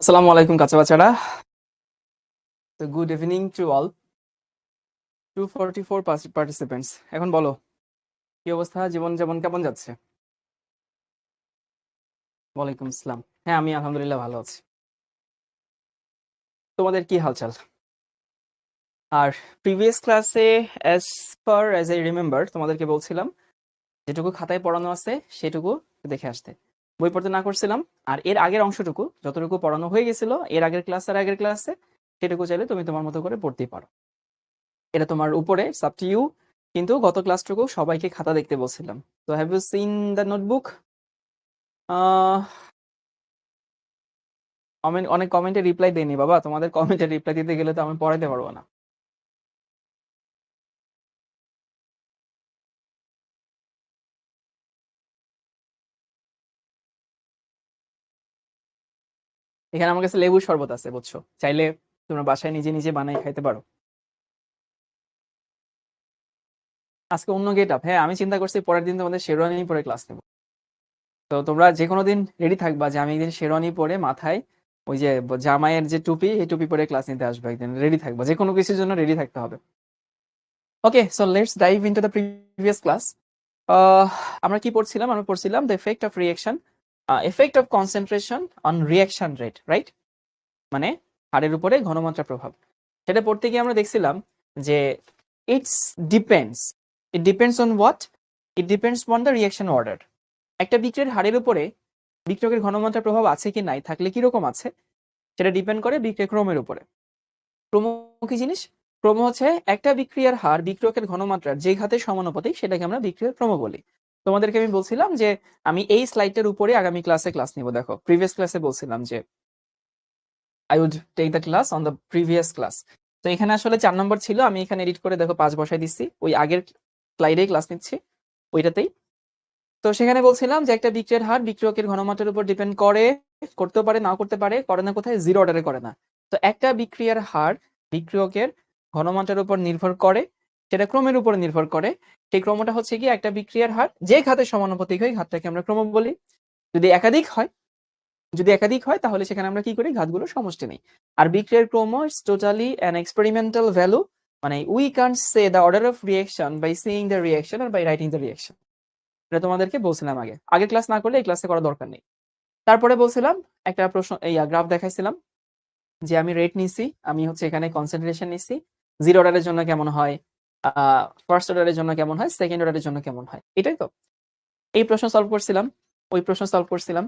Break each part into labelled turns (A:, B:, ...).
A: আসসালামু আলাইকুম কাঁচা বাচ্চারা। তো good evening to all 244 participants. এখন বলো, কি অবস্থা, জীবন যেমন কেমন যাচ্ছে? ওয়ালাইকুম আসসালাম। হ্যাঁ, আমি আলহামদুলিল্লাহ ভালো আছি। তোমাদের কি হালচাল? আর প্রিভিয়াস ক্লাসে as far as I remember তোমাদেরকে বলছিলাম যেটুকু খাতায় পড়ানো আছে সেটুকু দেখে আসতে, বই পড়তে না করছিলাম। আর এর আগের অংশটুকু যতটুকু পড়ানো হয়ে গেছিল এর আগের ক্লাস আর আগের ক্লাসে, সেটুকু চাইলে তুমি তোমার মতো করে পড়তেই পারো। এটা তোমার উপরে, সাব টু ইউ। কিন্তু গত ক্লাসটুকু সবাইকে খাতা দেখতে বলছিলাম। তো have you seen the notebook? অনেক কমেন্টে রিপ্লাই দেয়নি বাবা, তোমাদের কমেন্টে রিপ্লাই দিতে গেলে তো আমি পড়াইতে পারবো না। এখানে আমার কাছে লেবুর শরবত আছে, বুঝছো, চাইলে তোমরা বাসায় নিজে নিজে বানাই খাইতে পারো। আজকে অন্য গেট আপ, হ্যাঁ আমি চিন্তা করছি পরের দিন তোমাদের শেরওয়ানি পরে ক্লাস নেবো। তো তোমরা যে কোনো দিন রেডি থাকবা যে আমি একদিন শেরওয়ানি পরে মাথায় ওই যে জামাইয়ের যে টুপি, এই টুপি পরে ক্লাস নিতে আসবো একদিন। রেডি থাকবা, যে কোনো কিছুর জন্য রেডি থাকতে হবে। Okay, so let's dive into the previous class. Ah আমরা কি পড়ছিলাম? আমরা পড়ছিলাম the effect of reaction, effect of concentration on reaction rate, right? মানে হারের উপরে ঘনমাত্রা প্রভাব। সেটা পড়তে গিয়ে আমরা দেখছিলাম যে it's depends, it depends on what, it depends on the reaction order. একটা বিক্রিয়ার হারের উপরে বিক্রিয়কের ঘনমাত্রা প্রভাব আছে কি নাই, থাকলে কিরকম আছে, সেটা ডিপেন্ড করে বিক্রিয়া ক্রমের উপরে। ক্রম কি জিনিস? ক্রম হচ্ছে একটা বিক্রিয়ার হার বিক্রিয়কের ঘনমাত্রার যে ঘাতের সমানুপাতিক, সেটাকে আমরা বিক্রিয়ার ক্রম বলি। তোমাদেরকে আমি বলছিলাম যে আমি এই স্লাইডটার উপরে আগামী ক্লাসে ক্লাস নিব। দেখো প্রিভিয়াস ক্লাসে বলছিলাম যে I would take the class on the previous class. তো এখানে আসলে 4 নম্বর ছিল, আমি এখানে এডিট করে দেখো 5 বসাই দিচ্ছি, ওই আগের স্লাইডেই ক্লাস নিচ্ছি, ওইটাতেই। তো সেখানে বলছিলাম যে একটা বিক্রিয়ার হার বিক্রিয়কের ঘনমাত্রার উপর ডিপেন্ড করে, করতেও পারে নাও করতে পারে, করে না কোথায়, জিরো অর্ডারে করে না। তো একটা বিক্রিয়ার হার বিক্রিয়কের ঘনমাত্রার উপর নির্ভর করে, সেটা ক্রমের উপর নির্ভর করে। সেই ক্রমটা হচ্ছে কি একটা বিক্রিয়ার হার যে ঘাতের সমানুপাতিক হয়, ঘাতটাকে আমরা ক্রম বলি। যদি একাধিক হয়, তাহলে সেখানে আমরা কি করি, ঘাতগুলো সমষ্টি নেই। আর বিক্রিয়ার ক্রম is totally an experimental value, মানে we can't say the order of reaction by seeing the reaction আর বাই রাইটিং দ্য রিঅ্যাকশন। এটা তোমাদেরকে বলছিলাম আগে, আগের ক্লাস না করলে এই ক্লাসে করা দরকার নেই। তারপরে বলছিলাম একটা প্রশ্ন, এই গ্রাফ দেখাইছিলাম যে আমি রেট নিছি, আমি হচ্ছে এখানে কনসেন্ট্রেশন নিছি, জিরো অর্ডারের জন্য কেমন হয়, ফার্স্ট অর্ডারের জন্য কেমন হয়, সেকেন্ড অর্ডারের জন্য কেমন হয়, এটাই তো। এই প্রশ্ন সলভ করছিলাম, ওই প্রশ্ন সলভ করছিলাম।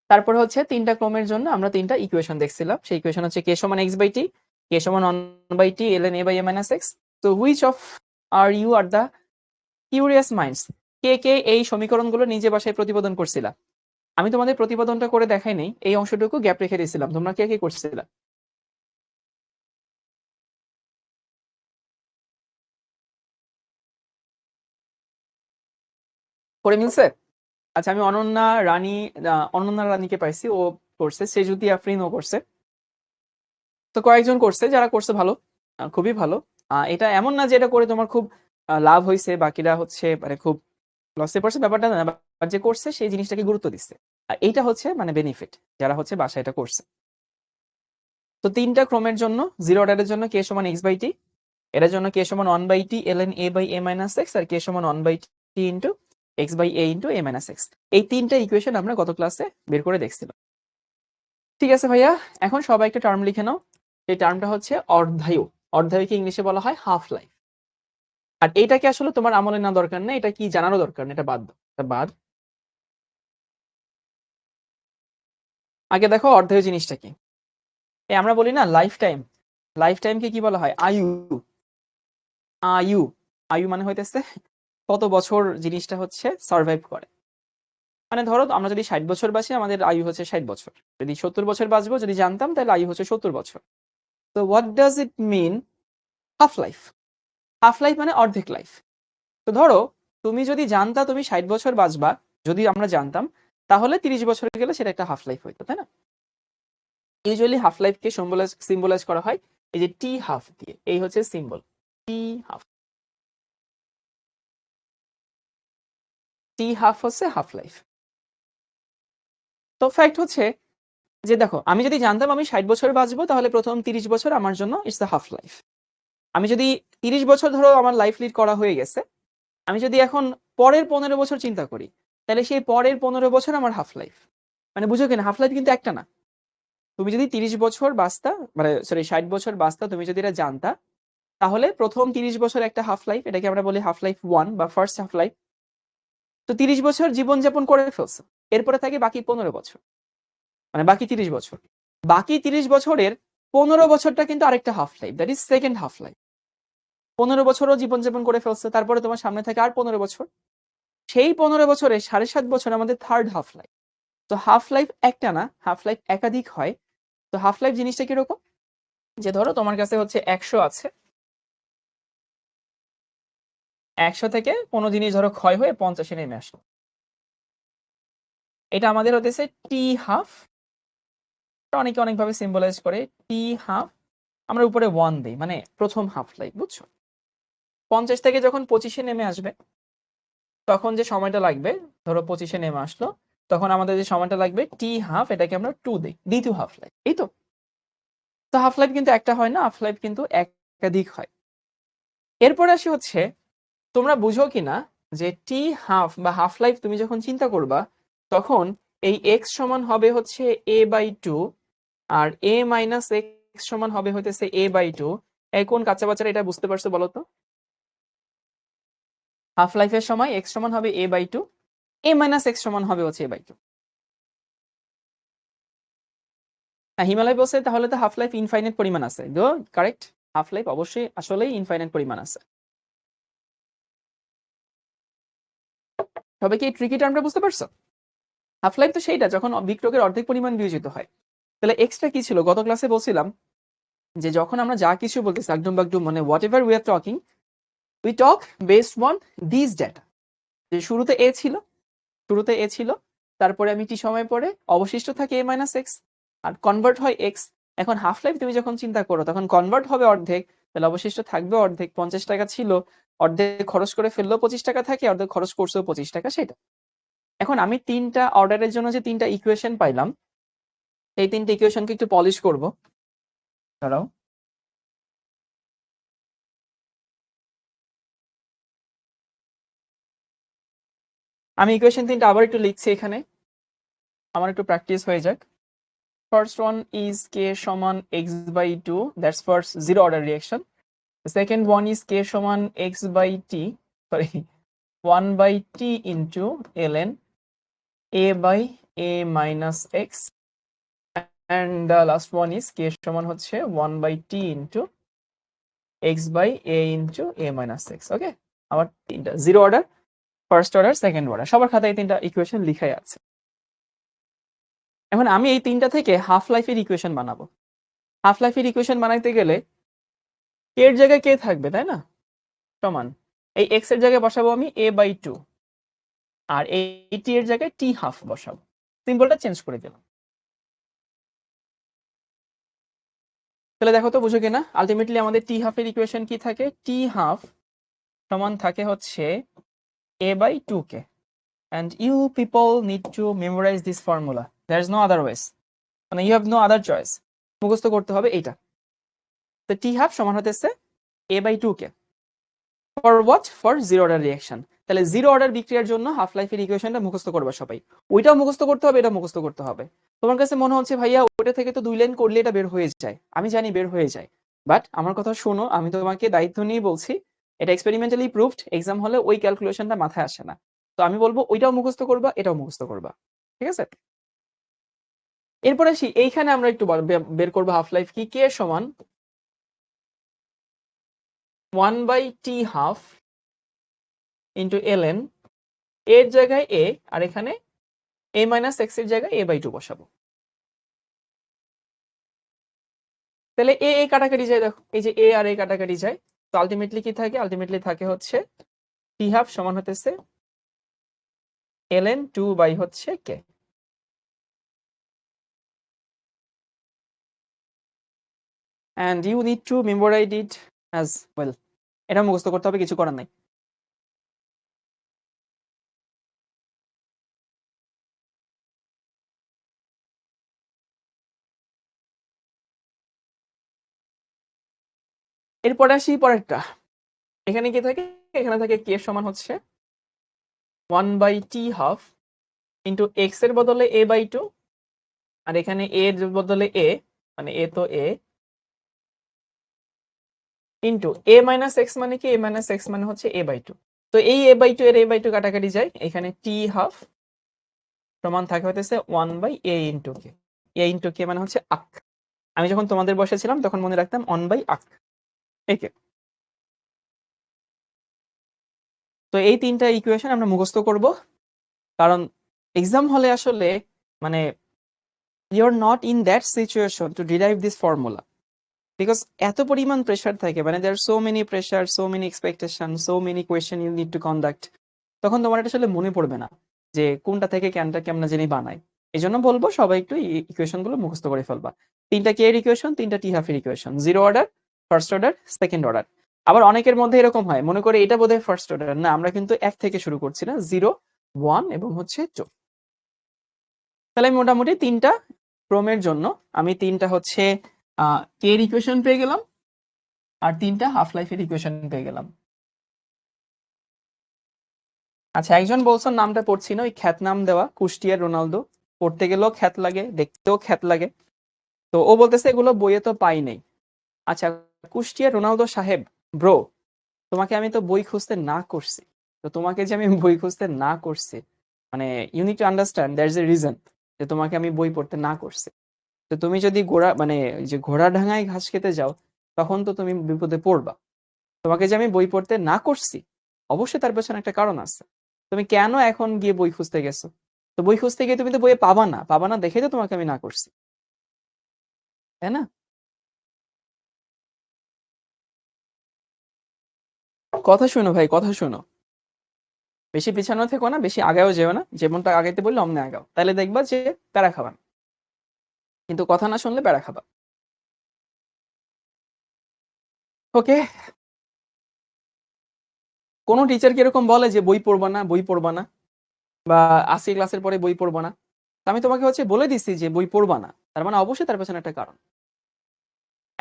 A: তারপরে হচ্ছে তিনটা ক্রমের জন্য আমরা তিনটা ইকুয়েশন দেখছিলাম। সেই ইকুয়েশন হচ্ছে কে সমান এক্স বাই টি, কে সমান one by T LN A by A minus x. তো which of are you are the curious minds, কে কে এই সমীকরণগুলো নিজে বাসায় প্রতিপাদন করছিলা? আমি তোমাদের প্রতিপাদনটা করে দেখাই নাই, এই অংশটুকু গ্যাপ রেখে দিয়েছিলাম। তোমরা কে কে করছিলা? করে মিলছে? আচ্ছা, আমি অনন্যা রানী, অনন্যা রানীকে পাইছি, ও করছে। সেজুতি আফরিন ও করছে। তো কয়েকজন করছে, যারা করছে ভালো, খুবই ভালো। এটা এমন না যে এটা করে তোমার খুব লাভ হয়েছে, বাকিরা হচ্ছে মানে খুব লসে পড়ছে, ব্যাপারটা না। বাট যে করছে সেই জিনিসটাকে গুরুত্ব দিচ্ছে, আর এইটা হচ্ছে মানে বেনিফিট যারা হচ্ছে বাসায় এটা করছে। তো তিনটা ক্রমের জন্য, জিরো অর্ডারের জন্য কে সমান এক্স বাই টি, এটার জন্য কে সমান one by T LN A by A minus X, আর কে সমান one by T into x by A into A minus X. এই তিনটা ইকুয়েশন আমরা গত ক্লাসে বের করে দেখছিলাম। ঠিক আছে ভাইয়া, এখন সবাই একটা টার্ম লিখে নাও। এই টার্মটা হচ্ছে অর্ধায়ু। অর্ধায়ুকে ইংলিশে বলা হয় হাফ লাইফ। আর এটাকে আসলে তোমার আমলে না দরকার নেই, এটা কি জানারও দরকার নেই, এটা বাদ দাও, এটা বাদ। আগে দেখো অর্ধায়ু জিনিসটা কি। এই আমরা বলি না লাইফ টাইম, লাইফ টাইমকে কি বলা হয়, আয়ু। আয়ু, আয়ু মানে হইতেছে কত বছর জিনিসটা হচ্ছে সার্ভাইভ করে। মানে ধরো আমরা যদি 60 বছর বাঁচি, আমাদের আয়ু হচ্ছে 60 বছর। যদি 70 বছর বাঁচবো যদি জানতাম, তাহলে আয়ু হচ্ছে 70 বছর। তো what does it mean half life? Half life মানে অর্ধেক লাইফ। তো ধরো তুমি যদি জানতা তুমি 60 বছর বাঁচবা, যদি আমরা জানতাম, তাহলে 30 বছর গেলে সেটা একটা হাফ লাইফ হইতো, তাই না? ইউজুয়ালি হাফ লাইফকে সিম্বলাইজ করা হয় এই যে টি হাফ দিয়ে, এই হচ্ছে সিম্বল টি হাফ। টি হাফ হচ্ছে হাফ লাইফ। তো ফ্যাক্ট হচ্ছে যে দেখো আমি যদি জানতাম আমি 60 বছর বাঁচবো তাহলে প্রথম 30 বছর আমার জন্য ইটস দ্য হাফ লাইফ। আমি যদি 30 বছর ধরো আমার লাইফ লিড করা হয়ে গেছে, আমি যদি এখন পরের 15 বছর চিন্তা করি, তাহলে সেই পরের 15 বছর আমার হাফ লাইফ। মানে বুঝো কিনা, হাফ লাইফ কিন্তু একটা না। তুমি যদি 30 বছর বাঁচতা, মানে সরি 60 বছর বাঁচতা, তুমি যদি এটা জানতা, তাহলে প্রথম 30 বছর একটা হাফ লাইফ, এটাকে আমরা বলি হাফ লাইফ 1 বা ফার্স্ট হাফ লাইফ। তো 30 বছর জীবনযাপন করে ফেলছো, এরপরে থাকে বাকি 15 বছর, মানে বাকি 30 বছর। বাকি 30 বছরের 15 বছরটা কিন্তু আরেকটা half life, that is second half life. 15 বছরও জীবনযাপন করে ফেলছে, তারপরে তোমার সামনে থাকে আর 15 বছর। সেই 15 বছরে 7.5 বছর আমাদের থার্ড হাফ লাইফ। তো হাফ লাইফ একটা না, হাফ লাইফ একাধিক হয়। তো হাফ লাইফ জিনিসটা কিরকম, যে ধরো তোমার কাছে হচ্ছে 100 আছে, 100 থেকে কোনো জিনিস ধরো ক্ষয় হয়ে 50-এ নেমে আসলো, এটা আমাদের হতেছে টি হাফ। অনেকে অনেকভাবে সিম্বলাইজ করে টি হাফ, আমরা উপরে 1 দিই, মানে প্রথম হাফ লাইফ, বুঝছো? 50 থেকে যখন 25-এ নেমে আসবে, তখন যে সময়টা লাগবে, ধরো 25-এ নেমে আসলো, তখন আমাদের যে সময়টা লাগবে টি হাফ, এটাকে আমরা 2 দিই, দ্বিতীয় হাফ লাইফ। এই তো। তো হাফ লাইফ কিন্তু একটা হয় না, হাফ লাইফ কিন্তু একাধিক হয়। এরপর আসি হচ্ছে, তোমরা বুঝো কিনা যে টি হাফ বা হাফ লাইফ তুমি যখন চিন্তা করবা, তখন এই এক্স সমান হবে হচ্ছে a/2, আর a-x সমান হবে হইতেছে a/2। এই কোন কাঁচা বাচ্চারা এটা বুঝতে পারছো বলো তো? হাফ লাইফের সময় এক্স সমান হবে a/2, a-x সমান হবে হচ্ছে a/2। হিমালয় বলছে তাহলে তো হাফ লাইফ ইনফাইনাইট পরিমাণ আছে। গো কারেক্ট, হাফ লাইফ অবশ্যই আসলেই ইনফাইনাইট পরিমাণ আছে। তবে কি এই ট্রিকি টার্মটা বুঝতে পারছো? হাফ লাইফ তো সেইটা যখন বিক্রয়ের অর্ধেক পরিমাণ বিয়োজিত হয়। তাহলে এক্সট্রা কি ছিল? গত ক্লাসে বলছিলাম যে যখন আমরা যা কিছু বলতেছি একদম বাকডুম, মানে what ever we are talking, we talk based on this data. যে শুরুতে এ ছিল, শুরুতে এ ছিল, তারপরে আমি টি সময় পরে অবশিষ্ট থাকে a-x, আর কনভার্ট হয় এক্স। এখন হাফ লাইফ তুমি যখন চিন্তা করো, তখন কনভার্ট হবে অর্ধেক, তাহলে অবশিষ্ট থাকবে অর্ধেক। 50 টাকা ছিল, অর্ধেক খরচ করে ফেললেও 25 টাকা থাকে, অর্ধেক খরচ করছেও 25 টাকা, সেটা। এখন আমি তিনটা অর্ডারের জন্য যে তিনটা ইকুয়েশন পাইলাম, এই তিনটা ইকুয়েশনকে একটু পলিশ করব। দাঁড়াও, আমি ইকুয়েশন তিনটা আবার একটু লিখছি এখানে, আমার একটু প্র্যাকটিস হয়ে যাক। First one is k সমান x/2, that's first zero order reaction. The second one is k সমান x/t, sorry, 1/t into ln a/a-x, and the last one is k সমান হচ্ছে 1/t into x/a into a-x. ওকে, আমার তিনটা zero order, first order, second order, সবার খাতায় তিনটা equation লিখাই আছে। এখন আমি এই তিনটা থেকে হাফ লাইফের ইকুয়েশন বানাবো। হাফ লাইফের ইকুয়েশন বানাইতে গেলে কে এর জায়গায় কে থাকবে, তাই না? সমান এই এক্স এর জায়গায় বসাবো আমি a/2, আর এই টি এর জায়গায় টি হাফ বসাবো। সিম্বলটা চেঞ্জ করে দিলাম। তাহলে দেখো তো বুঝো কিনা, আলটিমেটলি আমাদের টি হাফের ইকুয়েশন কি থাকে? টি হাফ সমান থাকে হচ্ছে a/2k, and you people need to memorize this formula, there is no other ways, মানে you have no other choice, মুখস্থ করতে হবে এইটা। তো টি হাফ সমান হতেছে a/2k for what? For zero order reaction. তাহলে জিরো অর্ডার বিক্রিয়ার জন্য হাফ লাইফের ইকুয়েশনটা মুখস্থ করবে সবাই। ওইটাও মুখস্থ করতে হবে, এটা মুখস্থ করতে হবে। তোমার কাছে মনে হচ্ছে ভাইয়া ওইটা থেকে তো 2 লাইন করলে এটা বের হয়ে যায়, আমি জানি বের হয়ে যায়, বাট আমার কথা শোনো, আমি তোমাকে দায়িত্ব নিয়ে বলছি, এটা এক্সপেরিমেন্টালি প্রুভড, এক্সাম হলে ওই ক্যালকুলেশনটা মাথায় আসে না। তো আমি বলবো ওইটাও মুখস্থ করবা, এটাও মুখস্থ করবা, ঠিক আছে? এরপরে আসি, এইখানে আমরা একটু বের করবো হাফ লাইফ কি। কে সমান 1/t হাফ ইন্টু ln, এর জায়গায় এ, আর এখানে a-x এর জায়গায় a/2 বসাবো। তাহলে এ কাটাকাটি যায়, দেখো এই যে এ আর এ কাটাকাটি যায়। তো আলটিমেটলি কি থাকে? আলটিমেটলি থাকে হচ্ছে টি হাফ সমান হতেছে ln 2 বাই হচ্ছে কে। and you need to memorize it as well, এটা মুখস্থ করতে হবে, কিছু করার নাই। এরপরে আসি পরেরটা। এখানে কি থাকে? এখানে থাকে কে সমান হচ্ছে 1/t½ ইন্টু এক্স এর বদলে a/2, আর এখানে a এর বদলে a, মানে a তো a, into a minus x মানে কি? a মাইনাস এক্স মানে হচ্ছে a/2। তো এই a/2 এর a/2 কাটাকাটি যায়, এখানে t½ সমান থাকে হতেছে 1/a into K. a into K মানে হচ্ছে আক। আমি যখন তোমাদের বসেছিলাম তখন মনে রাখতাম 1/আক একে। তো এই তিনটা ইকুয়েশন আমরা মুখস্থ করব, কারণ এক্সাম হলে আসলে মানে you are not in that situation to derive this formula, because এত পরিমাণ প্রেশার থাকে, মানে there so many pressure, so many expectation, so many question you need to conduct. তখন তোমার এটা আসলে মনে পড়বে না যে কোনটা থেকে ক্যানটা কেমন জানি বানায়। এই জন্য বলবো সবাই একটু ইকুয়েশন গুলো মুখস্থ করে ফেলবা। তিনটা কে এর ইকুয়েশন, তিনটা টি হাফের equation, zero order, first order, second order. আবার অনেকের মধ্যে এরকম হয়, মনে করে এটা বোধহয় ফার্স্ট অর্ডার, না আমরা কিন্তু এক থেকে শুরু করছি না, 0, 1 এবং হচ্ছে 2। তাহলে আমি মোটামুটি তিনটা ক্রমের জন্য আমি তিনটা হচ্ছে কে এর ইকুয়েশন পেয়ে গেলাম, আর তিনটা হাফ লাইফের ইকুয়েশন পেয়ে গেলাম। আচ্ছা, একজন বলছেন নামটা পড়ছি না, ওই খ্যাত নাম দেওয়া কুষ্টিয়ার রোনালদো, পড়তে গেলেও খ্যাত লাগে, দেখতেও খ্যাত লাগে। তো ও বলতেছে এগুলো বইয়ে তো পাই নাই। আচ্ছা, কুষ্টিয়ার রোনালদো সাহেব, ব্রো, তোমাকে আমি তো বই খুঁজতে না করছি। তো তোমাকে যে আমি বই খুঁজতে না করছি, মানে you need to understand there is a reason যে তোমাকে আমি বই পড়তে না করছি। তো তুমি যদি মানে যে ঘোড়া ডাঙায় ঘাস খেতে যাও, তখন তো তুমি বিপদে পড়বা। তোমাকে যে আমি বই পড়তে না করছি, অবশ্যই তার পেছনে একটা কারণ আছে। তুমি কেন এখন গিয়ে বই খুঁজতে গেছো? তো বই খুঁজতে গিয়ে তুমি তো বইয়ে পাবা না, পাবা না দেখে তো তোমাকে আমি না করছি, তাই না? কথা শোনো ভাই, কথা শোনো। বেশি পিছানো থেকো না, বেশি আগাও যেও না, যেমনটা আগাইতে বললে অমনে আগাও, তাহলে দেখবা যে প্যারা খাবা না। কিন্তু কথা না শুনলে প্যারা খাবা। ওকে। কোনো টিচার কিরকম বলে যে বই পড়বা না, বই পড়বা না, বা 80 ক্লাসের পরে বই পড়বা না? তো আমি তোমাকে হচ্ছে বলে দিচ্ছি যে বই পড়বা না, তার মানে অবশ্যই তার পেছনে একটা কারণ।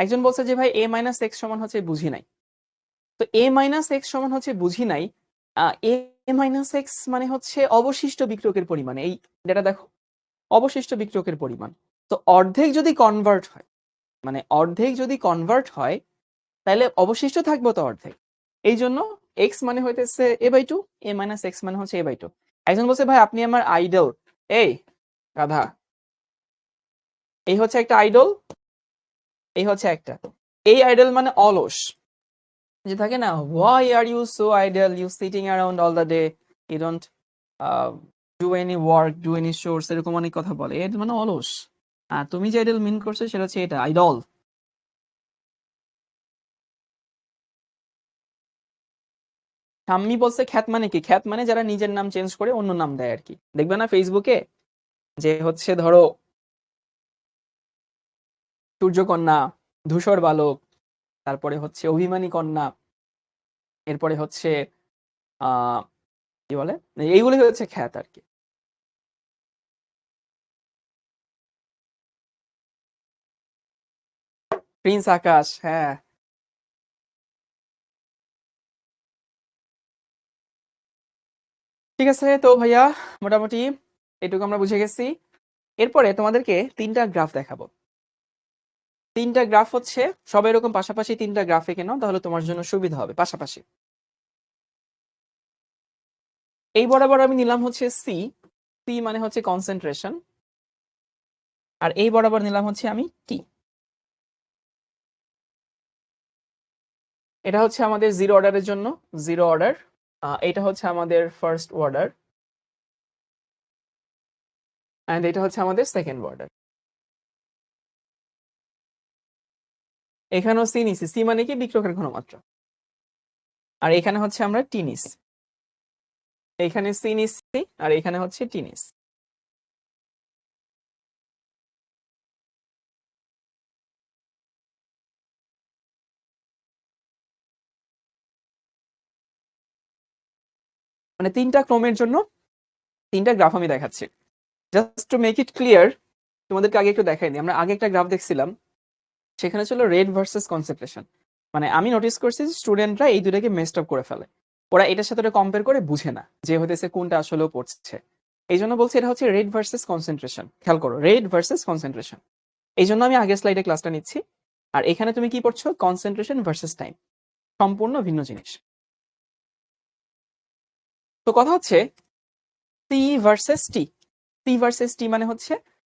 A: একজন বলছে যে ভাই a মাইনাস এক্স সমান হচ্ছে বুঝি নাই। তো a মাইনাস এক্স সমান হচ্ছে বুঝি নাই, a মাইনাস এক্স মানে হচ্ছে অবশিষ্ট বিক্রয়কের পরিমাণ। এই যেটা দেখো, অবশিষ্ট বিক্রয়কের পরিমাণ। তো অর্ধেক যদি কনভার্ট হয়, মানে অর্ধেক যদি কনভার্ট হয়, তাহলে অবশিষ্ট থাকবে তো অর্ধেক। এই জন্য এক্স মানে হইতেছে a/2, a মাইনাস এক্স মানে হচ্ছে a/2। একজন বলছে ভাই আপনি আমার আইডল। এই গাধা, এই হচ্ছে একটা আইডল, এই হচ্ছে একটা। এই আইডল মানে অলস, যে থাকে না, why are you so idle, you sitting around all the day, you don't do any work, do any chores, এরকম অনেক কথা বলে, এর মানে অলস। আর তুমি যে আইডল মিন করছো সেটা হচ্ছে এটা, আইডল। ঠাম্মি বলছে খ্যাত মানে কি? খ্যাত মানে যারা নিজের নাম চেঞ্জ করে অন্য নাম দেয় আর কি। দেখবে না ফেসবুকে যে হচ্ছে ধরো সূর্যকন্যা, ধূসর বালক, তারপরে হচ্ছে অভিমানী কন্যা, এরপরে হচ্ছে আহ কি বলে, এইগুলি হচ্ছে খ্যাত আর কি। প্রিন্স আকাশ, হ্যাঁ। ঠিক আছে তো ভাইয়া, মোটামুটি এটুকু আমরা বুঝে গেছি। এরপরে তোমাদেরকে তিনটা গ্রাফ দেখাবো। তিনটা গ্রাফ হচ্ছে সবাই এরকম পাশাপাশি তিনটা গ্রাফ এঁকে নাও, তাহলে তোমার জন্য সুবিধা হবে। পাশাপাশি এই বরাবর আমি নিলাম হচ্ছে সি, সি মানে হচ্ছে কনসেন্ট্রেশন, আর এই বরাবর নিলাম হচ্ছে আমি টি। এটা হচ্ছে আমাদের জিরো অর্ডারের জন্য, জিরো অর্ডার। এটা হচ্ছে আমাদের ফার্স্ট অর্ডার, এন্ড এটা হচ্ছে আমাদের সেকেন্ড অর্ডার। এখানেও সি নিছি, সি মানে কি? বিক্রয়কের ঘনমাত্রা। আর এখানে হচ্ছে আমরা টি নিছি, এখানে সি নিচ্ছি, আর এখানে হচ্ছে টি নিচ্ছি। মানে তিনটা ক্রমের জন্য তিনটা গ্রাফ আমি দেখাচ্ছি, just to make it clear. তোমাদেরকে আগে একটু দেখাই দিই, আমরা আগে একটা গ্রাফ দেখছিলাম, সেখানে ছিল রেট ভার্সেস কনসেন্ট্রেশন। মানে আমি নোটিস করছি স্টুডেন্টরা এই দুটাকে মেসড আপ করে ফেলে। ওরা এটার সাথে কম্পেয়ার করে বুঝে না যে হইতেছে কোনটা আসলেও পড়ছে। এই জন্য বলছি এটা হচ্ছে রেট ভার্সেস কনসেন্ট্রেশন। খেয়াল করো, রেট ভার্সেস কনসেন্ট্রেশন। এই জন্য আমি আগের স্লাইডে ক্লাসটা নিচ্ছি। আর এখানে তুমি কি পড়ছো? কনসেন্ট্রেশন ভার্সেস টাইম, সম্পূর্ণ ভিন্ন জিনিস। তো কথা হচ্ছে C versus T. C versus T মানে হচ্ছে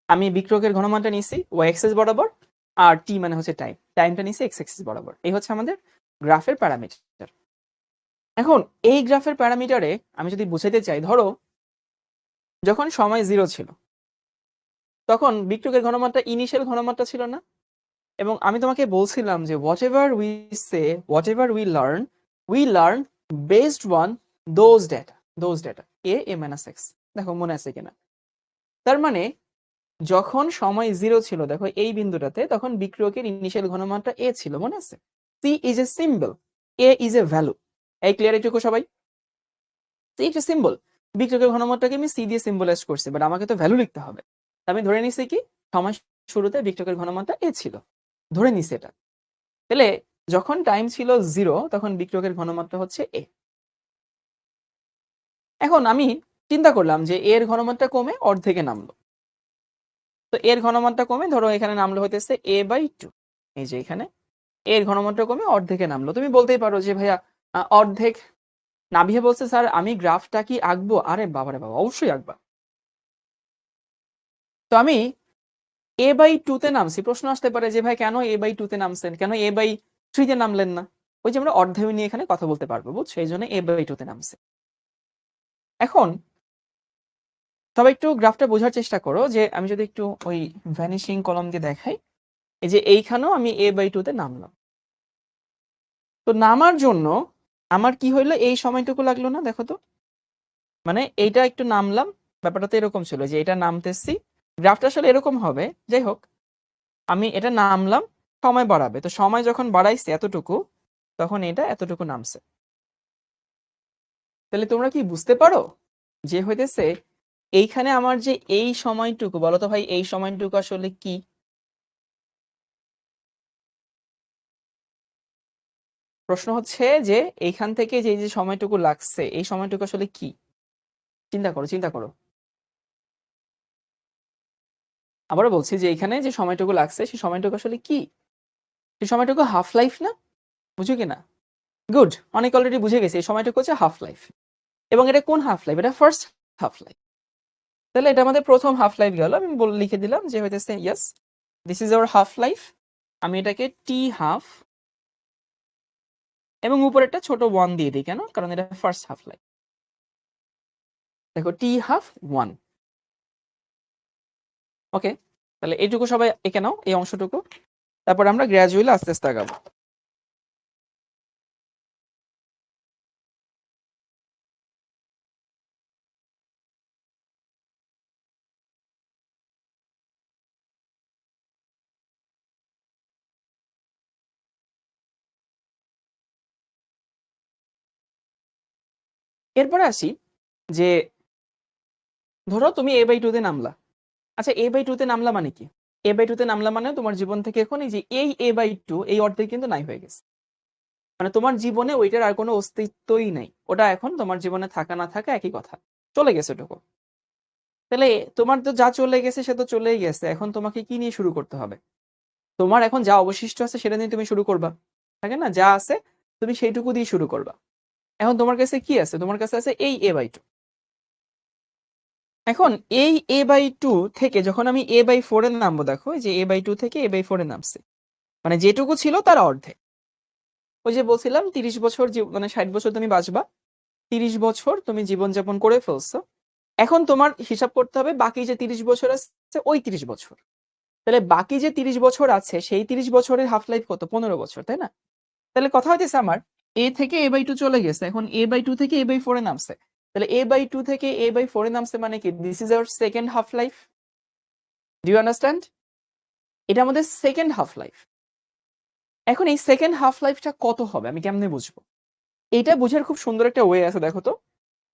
A: আমি বিক্রকের ঘনমানটা নিছি ওয়াই এক্সিস বরাবর, আর টি মানে হচ্ছে টাইম, টাইমটা নিছি এক্স এক্সিস বরাবর। এই হচ্ছে আমাদের গ্রাফের প্যারামিটার। এখন এই গ্রাফের প্যারামিটারে আমি যদি বুঝাইতে চাই, ধরো যখন সময় 0 ছিল তখন বিক্রকের ঘনমানটা ইনিশিয়াল ঘনমানটা ছিল না? এবং আমি তোমাকে বলছিলাম যে whatever we say, whatever we learn based on those data A minus x. দেখো মনে আছে কিনা? তার মানে যখন সময় 0 ছিল, দেখো এই বিন্দুটাতে, তখন বিক্রিয়কের ইনিশিয়াল ঘনমানটা এ ছিল, মনে আছে? C is a symbol, a is a value. এই ক্লিয়ার এটুকু সবাই? সি একটা সিম্বল, বিক্রিয়কের ঘনমানটাকে আমি সি দিয়ে সিম্বলাইজ করছি, বাট আমাকে তো ভ্যালু লিখতে হবে। আমি ধরে নিছি কি সময় শুরুতে বিক্রিয়কের ঘনমানটা এ ছিল, ধরে নিছি এটা। তাহলে যখন টাইম ছিল 0 তখন বিক্রিয়কের ঘনমানটা হচ্ছে এ। এখন আমি চিন্তা করলাম যে এর ঘনমানটা কমে অর্ধেকে নামলো। তো এর ঘনমানটা কমে ধরো এখানে নামলো হইতেছে a/2। এই যে এখানে এর ঘনমানটা কমে অর্ধেকে নামলো। তুমি বলতেই পারো যে ভাইয়া অর্ধেক। নাভিয়া বলছে স্যার আমি গ্রাফটা কি আঁকবো? আরে বাবারে বাবা, অবশ্যই আঁকবা। তো আমি a/2 তে নামছি। প্রশ্ন আসতে পারে যে ভাই কেন a/2 তে নামছেন, কেন a/3 তে নামলেন না? ওই যে আমরা অর্ধায়ন নিয়ে এখানে কথা বলতে পারবো, বুঝছো? এই জন্য a/2 তে নামছে। এখন সবাই একটু গ্রাফটা বোঝার চেষ্টা করো, যে আমি যদি একটু ওই ভ্যানিশিং কলম দিয়ে দেখাই, এই যে এইখানেও আমি a/2 তে নামলাম। তো নামার জন্য আমার কি হইলো, এই সময়টুকু লাগলো না? দেখো তো, মানে এইটা একটু নামলাম, ব্যাপারটা তো এরকম ছিল যে এটা নামতেছি, গ্রাফটা আসলে এরকম হবে। যাই হোক, আমি এটা নামলাম, সময় বাড়াবে, তো সময় যখন বাড়াইছে এতটুকু, তখন এটা এতটুকু নামছে। তাহলে তোমরা কি বুঝতে পারো যে হইতেছে এইখানে আমার যে এই সময়টুকু, বলো তো ভাই এই সময়টুকু আসলে কি? প্রশ্ন হচ্ছে যে এইখান থেকে যে যে সময়টুকু লাগছে, এই সময়টুকু আসলে কি? চিন্তা করো, চিন্তা করো। আবারও বলছি যে এখানে যে সময়টুকু লাগছে সেই সময়টুকু আসলে কি? সেই সময়টুকু হাফ লাইফ না? বুঝো কিনা? গুড, অনেক অলরেডি বুঝে গেছে এই সময়টুকু হচ্ছে হাফ লাইফ। এবং এটা কোন হাফ লাইফ? এটা ফার্স্ট হাফ লাইফ। তাহলে এটা আমাদের প্রথম হাফ লাইফ গেল। আমি লিখে দিলাম যে হইতেছে yes, this is hour half life. আমি এটাকে টি হাফ এবং উপরে একটা ছোট 1 দিয়ে দিই। কেন? কারণ এটা ফার্স্ট হাফ লাইফ। দেখো টি হাফ 1। ওকে, তাহলে এইটুকু সবাই এঁকে নাও, এই অংশটুকু। তারপর আমরা গ্র্যাজুয়ালি আস্তে আস্তে আগাবো। এরপরে আসি যে ধরো তুমি a/2 তে নামলা। আচ্ছা a/2 তে নামলা মানে কি? a/2 তে নামলা মানে তোমার জীবন থেকে এখন এই যে এই a/2 এই অর্ধেক কিন্তু নাই হয়ে গেছে। মানে তোমার জীবনে ওইটার আর কোনো অস্তিত্বই নাই। ওটা এখন তোমার জীবনে থাকা না থাকা একই কথা, চলে গেছে ওটুকু। তাহলে তোমার তো যা চলে গেছে সে তো চলেই গেছে, এখন তোমাকে কি নিয়ে শুরু করতে হবে? তোমার এখন যা অবশিষ্ট আছে সেটা নিয়ে তুমি শুরু করবা, থাকে না? যা আছে তুমি সেইটুকু দিয়ে শুরু করবা। এখন তোমার কাছে কি আছে? তোমার কাছে আছে এই a/2। এখন এই a/2 থেকে যখন আমি a/4 এ নামবো, দেখো এই যে a/2 থেকে a/4 এ নামছে, মানে যেটুকু ছিল তার অর্ধেক। ওই যে বলছিলাম 30 বছর মানে 60 বছর তুমি বাঁচবা, 30 বছর তুমি জীবনযাপন করে ফেলছো। এখন তোমার হিসাব করতে হবে বাকি যে 30 বছর আছে ওই 30 বছর। তাহলে বাকি যে 30 বছর আছে সেই 30 বছরের হাফ লাইফ কত? 15 বছর, তাই না? তাহলে কথা হইতেছে আমার এ থেকে a/2 চলে গেছে, এখন a/2 থেকে a/4 এ নামছে। তাহলে a/2 থেকে a/4 এ নামছে মানে কি? This is our second half life. Do you understand? এটা আমাদের সেকেন্ড হাফ লাইফ। এখন এই সেকেন্ড হাফ লাইফটা কত হবে আমি কেমনে বুঝবো? এইটা বোঝার খুব সুন্দর একটা ওয়ে আছে, দেখো তো।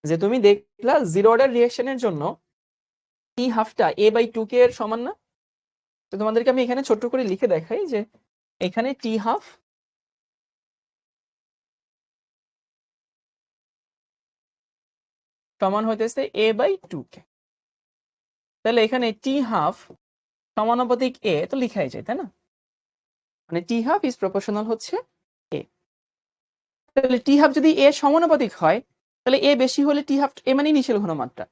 A: যে তুমি দেখলা জিরো অর্ডার রিঅ্যাকশনের জন্য টি হাফটা a/2 কে এর সমান না? তো তোমাদেরকে আমি এখানে ছোট্ট করে লিখে দেখাই যে এখানে টি হাফ সমান হইতেছে a/2k। তাহলে এখানে t½ সমানুপাতিক a তো লিখাই যায়, তাই না? মানে t½ ইজ প্রপোর্শনাল হচ্ছে a। তাহলে t½ যদি a সমানুপাতিক হয়, তাহলে a বেশি হলে t½ a মানে ইনিশিয়াল ঘনমাত্রা,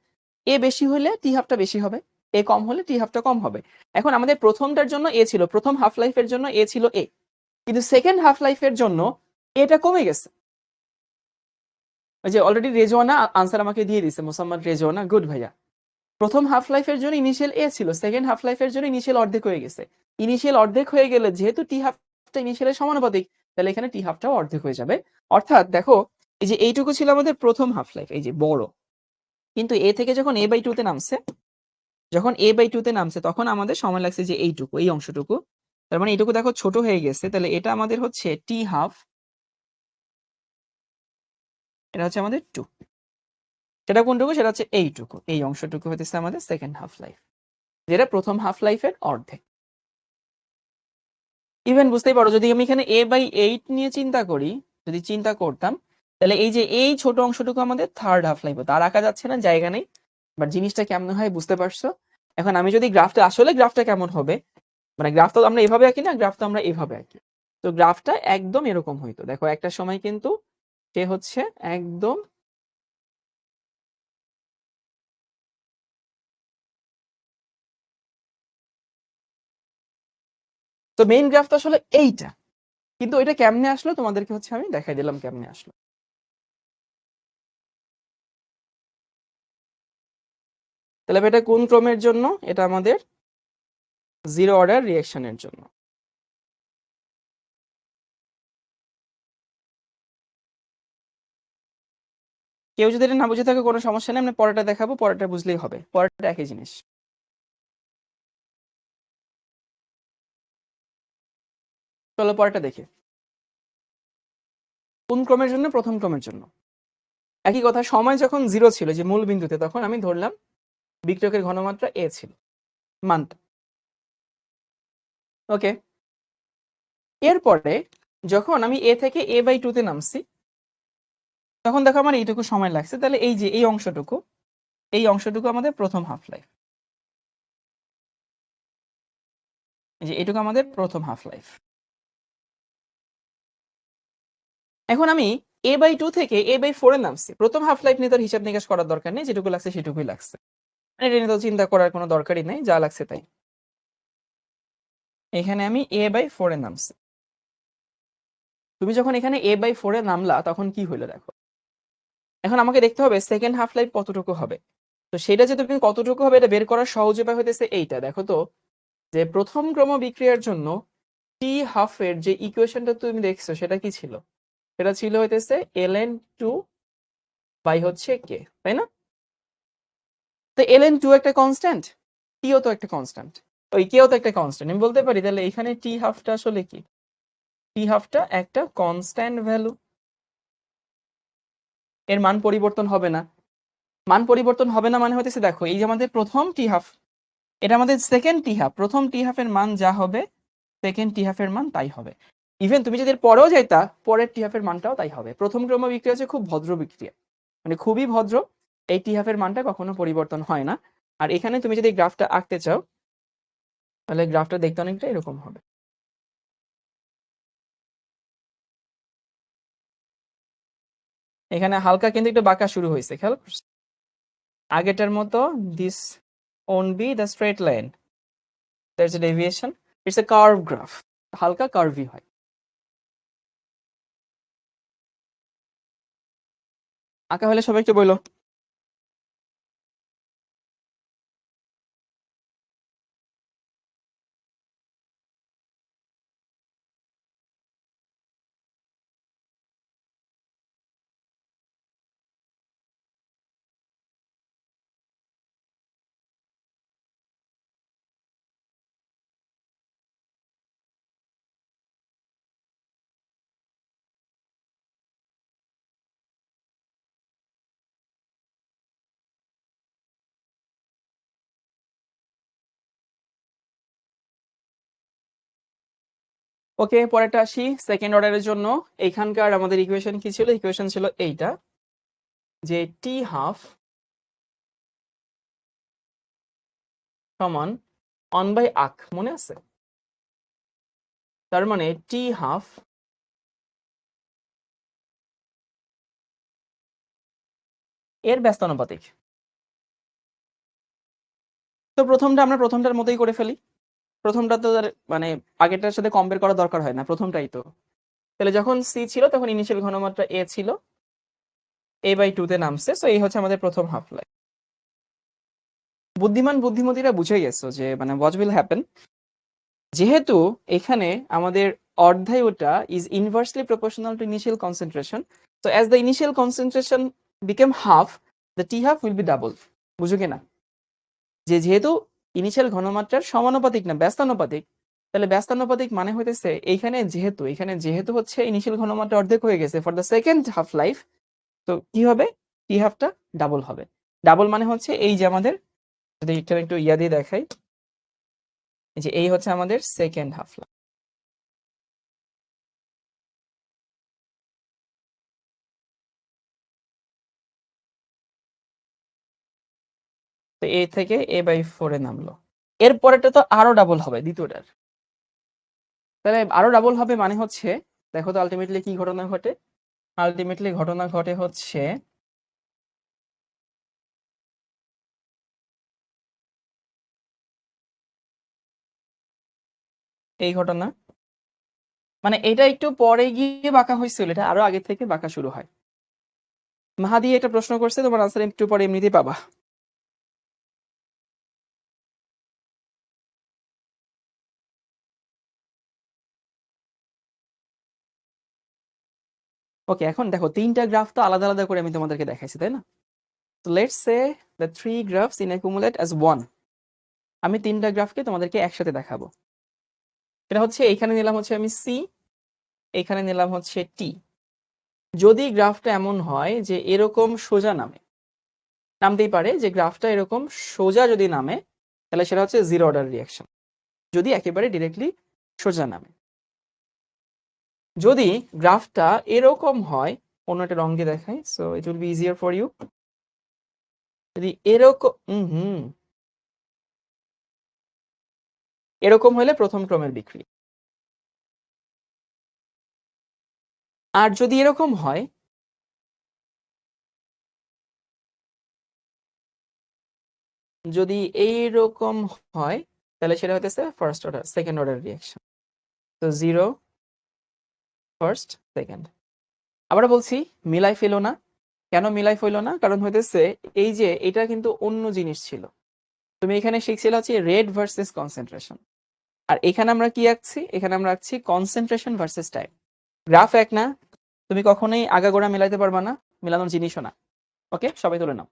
A: a বেশি হলে t½ বেশি হবে, a কম হলে t½ কম হবে। এখন আমাদের প্রথমটার জন্য a ছিল, প্রথম হাফ লাইফের জন্য a ছিল a, কিন্তু সেকেন্ড হাফ লাইফের জন্য এটা কমে গেছে। ওই যে অলরেডি রেজওয়ানা আনসার আমাকে দিয়ে দিছে, মোসাম্মদ রেজওয়ানা, গুড ভাইয়া। প্রথম হাফ লাইফের জন্য ইনিশিয়াল এ ছিল, সেকেন্ড হাফ লাইফের জন্য ইনিশিয়াল অর্ধেক হয়ে গেছে। ইনিশিয়াল অর্ধেক হয়ে গেলে যেহেতু t½ ইনিশিয়ালের সমানুপাতিক, তাহলে এখানে t½ অর্ধেক হয়ে যাবে। অর্থাৎ দেখো, এই যে এইটুকু ছিল আমাদের প্রথম হাফ লাইফ, এই যে বড়, কিন্তু এ থেকে যখন a/2 তে নামছে, যখন a/2 তে নামছে তখন আমাদের সময় লাগছে যে এইটুকু, এই অংশটুকু। তার মানে এইটুকু দেখো ছোট হয়ে গেছে, তাহলে এটা আমাদের হচ্ছে t½ এটা হচ্ছে আমাদের 2। সেটা কোনটুকু? সেটা হচ্ছে এইটুকু, এই অংশটুকু হতেছে আমাদের সেকেন্ড হাফ লাইফ, যেটা প্রথম হাফ লাইফের অর্ধেক। ইভেন বুঝতেই পারো, যদি আমি এখানে a/8 নিয়ে চিন্তা করি, যদি চিন্তা করতাম, তাহলে এই যে এই ছোট অংশটুকু আমাদের থার্ড হাফ লাইফ হতো। আর আঁকা যাচ্ছে না, জায়গা নেই, বাট জিনিসটা কেমন হয় বুঝতে পারছো? এখন আমি যদি গ্রাফটা, আসলে গ্রাফটা কেমন হবে, মানে গ্রাফ তো আমরা এভাবে আঁকি না, গ্রাফ তো আমরা এভাবে আঁকি। তো গ্রাফটা একদম এরকম হইতো। দেখো একটা সময় কিন্তু সে হচ্ছে একদম তো মেইন গ্রাফ তো আসলে এইটা, কিন্তু এটা কেমনে আসলো তোমাদেরকে হচ্ছে আমি দেখাই দিলাম কেমনে আসলো। তাহলে এটা কোন ক্রমের জন্য? এটা আমাদের জিরো অর্ডার রিঅ্যাকশনের জন্য। কেউ যদি এটা না বুঝে থাকে কোনো সমস্যা নেই, আমি পরেরটা দেখাবো, পরেরটা বুঝলেই হবে, পরেরটা একই জিনিস। চলো পরেরটা দেখি। কোন ক্রমের জন্য? প্রথম ক্রমের জন্য। একই কথা, সময় যখন জিরো ছিল, যে মূল বিন্দুতে, তখন আমি ধরলাম বিক্রিয়কের ঘনমাত্রা এ ছিল মানটা। ওকে, এরপরে যখন আমি এ থেকে a/2 তে নামছি, তখন দেখো আমার এইটুকু সময় লাগছে। তাহলে এই যে এই অংশটুকু, এই অংশটুকু আমাদের প্রথম হাফ লাইফ, এই যে এটুকু আমাদের প্রথম হাফ লাইফ। এখন আমি a/2 থেকে a/4 এ নামছি, প্রথম হাফ লাইফ নিয়ে তোর হিসাব নিকাশ করার দরকার নেই, যেটুকু লাগছে সেটুকুই লাগছে, মানে এটা নিয়ে তো চিন্তা করার কোনো দরকারই নেই, যা লাগছে তাই। এখানে আমি a/4 এ নামছি। তুমি যখন এখানে a/4 এ নামলা তখন কি হইলো দেখো। এখন আমাকে দেখতে হবে সেকেন্ড হাফ লাইফ কতটুকু হবে। তো সেটা যে তুমি কতটুকু হবে এটা বের করার সহজ উপায় হইতেছে এইটা, দেখো তো, যে প্রথম ক্রম বিক্রিয়ার জন্য t½ এর যে ইকুয়েশনটা তুমি দেখছো সেটা কি ছিল? সেটা ছিল হইতেছে ln2 বাই হচ্ছে k, তাই না? তো ln2 একটা কনস্ট্যান্ট, টিও তো একটা কনস্ট্যান্ট, ওই কেও তো একটা কনস্ট্যান্ট। আমি বলতে পারি তাহলে এখানে t½ আসলে কি? t½ একটা কনস্ট্যান্ট ভ্যালু, এর মান পরিবর্তন হবে না। মান পরিবর্তন হবে না মানে হইতেছে, দেখো এই যে আমাদের প্রথম t½ এটা আমাদের সেকেন্ড t½ প্রথম t½ এর মান যা হবে, সেকেন্ড t½ এর মান তাই হবে। ইভেন তুমি যদি এর পরেও যাইতা, পরের t½ এর মানটাও তাই হবে। প্রথম ক্রম বিক্রিয়া হচ্ছে খুব ভদ্র বিক্রিয়া, মানে খুবই ভদ্র, এই t½ এর মানটা কখনো পরিবর্তন হয় না। আর এখানে তুমি যদি গ্রাফটা আঁকতে চাও, তাহলে গ্রাফটা দেখতে অনেকটা এরকম হবে। এখানে হালকা কিন্তু একটু বাঁকা শুরু হয়েছে, খেয়াল করছো? আগেটার মতো this won't be the straight line, there's a deviation, it's a curve graph, হালকা কার্ভি হয়। আঁকা হলে সবাই একটু বললো। ওকে, পরেরটা আসি সেকেন্ড অর্ডারের জন্য। এইখানকার আমাদের ইকুয়েশন কি ছিল? ইকুয়েশন ছিল এইটা, যে t½ সমান 1/আখ, মনে আছে? তার মানে টি হাফ এর ব্যস্তানুপাতিক। তো আমরা প্রথমটার মতোই করে ফেলি। প্রথমটা তো মানে আগেরটার সাথে কম্পেয়ার করার দরকার হয় না, প্রথমটাই তো। তাহলে যখন সি ছিল তখন ইনিশিয়াল ঘনমাত্রা এ ছিল, a/2 তে নামছে, সো এই হচ্ছে আমাদের প্রথম হাফ লাইফ। বুদ্ধিমান বুদ্ধিমতীরা বুঝে গেছো যে মানে হোয়াট উইল হ্যাপেন, যেহেতু এখানে আমাদের অর্ধায়ুটা is inversely proportional to initial concentration, so as the initial concentration became half, the T half will be double. বুঝো কিনা? যেহেতু ইনিশিয়াল ঘনমাত্রার সমানুপাতিক না ব্যস্তানুপাতিক, তাহলে ব্যস্তানুপাতিক মানে হইতেছে এখানে যেহেতু হচ্ছে ইনিশিয়াল ঘনমাত্রা অর্ধেক হয়ে গেছে for the second half life, তো কি হবে, টি হাফটা ডাবল হবে। ডাবল মানে হচ্ছে এই যে আমাদের, যদি এখানে একটু ইয়া দিয়ে দেখাই, এই যে এই হচ্ছে আমাদের সেকেন্ড হাফ লাইফ। তো এ থেকে a/4 এ নামলো। এরপরেটা তো আরো ডাবল হবে দ্বিতীয়টার। তাহলে আরো ডাবল হবে মানে হচ্ছে, দেখো তো আলটিমেটলি কি ঘটনা ঘটে। আলটিমেটলি ঘটনা ঘটে হচ্ছে এই ঘটনা, মানে এটা একটু পরে গিয়ে বাঁকা হয়েছিল, এটা আরো আগে থেকে বাঁকা শুরু হয়। মাহাদি একটা প্রশ্ন করছে, তোমার আনসার একটু পরে এমনিতেই পাবা। ওকে, এখন দেখো তিনটা গ্রাফ তো আলাদা আলাদা করে আমি তোমাদেরকে দেখাইছি, তাই না? তো let's say the three graphs in accumulate as one. আমি তিনটা গ্রাফকে তোমাদেরকে একসাথে দেখাবো। এটা হচ্ছে এইখানে নিলাম হচ্ছে আমি সি, এখানে নিলাম হচ্ছে টি। যদি গ্রাফটা এমন হয় যে এরকম সোজা নামতেই পারে, যে গ্রাফটা এরকম সোজা যদি নামে, তাহলে সেটা হচ্ছে জিরো অর্ডার রিয়াকশন। যদি একেবারে ডিরেক্টলি সোজা নামে, যদি গ্রাফটা এরকম হয়, অন্য একটা রং দিয়ে দেখাই, so it will be easier for you. যদি এরকম এরকম হলে প্রথম ক্রমের বিক্রিয়া। আর যদি এরকম হয়, যদি এইরকম হয়, তাহলে সেটা হতেছে first order second order reaction. তো জিরো, ফার্স্ট, সেকেন্ড। আবার বলছি, মিলাই ফেলো না। কেন মিলাই ফেলো না? কারণ হইতেছে এই যে এটা কিন্তু অন্য জিনিস ছিল। তুমি এখানে শিখছিলে হচ্ছে রেট ভার্সেস কনসেন্ট্রেশন, আর এখানে আমরা কি আঁকছি? এখানে আমরা আঁকছি কনসেন্ট্রেশন ভার্সেস টাইম। গ্রাফ এক না, তুমি কখনোই আগাগোড়া মিলাইতে পারবা না, মিলানোর জিনিসও না। ওকে, সবাই তুলে নাও।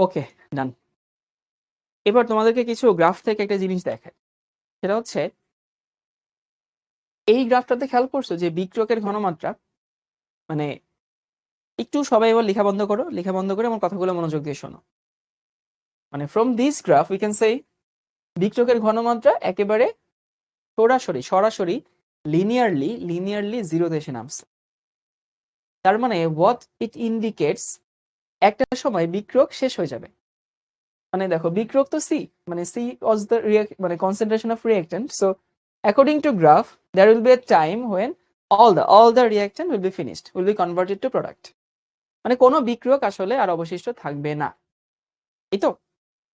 A: ওকে, ডান। এবার তোমাদেরকে কিছু গ্রাফ থেকে একটা জিনিস দেখায়, সেটা হচ্ছে এই গ্রাফটাতে খেয়াল করছো যে বিক্রকের ঘনমাত্রা, মানে একটু সবাই এবার লেখা বন্ধ করো, লেখা বন্ধ করে আমার কথাগুলো মনোযোগ দিয়ে শোনো। মানে from this graph we can say বিক্রকের ঘনমাত্রা একেবারে সরাসরি লিনিয়ারলি জিরোতে এসে নামছে। তার মানে হোয়াট ইট ইন্ডিকেটস, একটা সময় বিক্রক শেষ হয়ে যাবে। মানে দেখো বিক্রক তো সি, মানে সি ওয়াজ দ্য মানে concentration of reactant, so according to graph there will be a time when all the reactant will be finished, will be converted to product. মানে কোনো বিক্রিয়ক আসলে আর অবশিষ্ট থাকবে না। এই তো,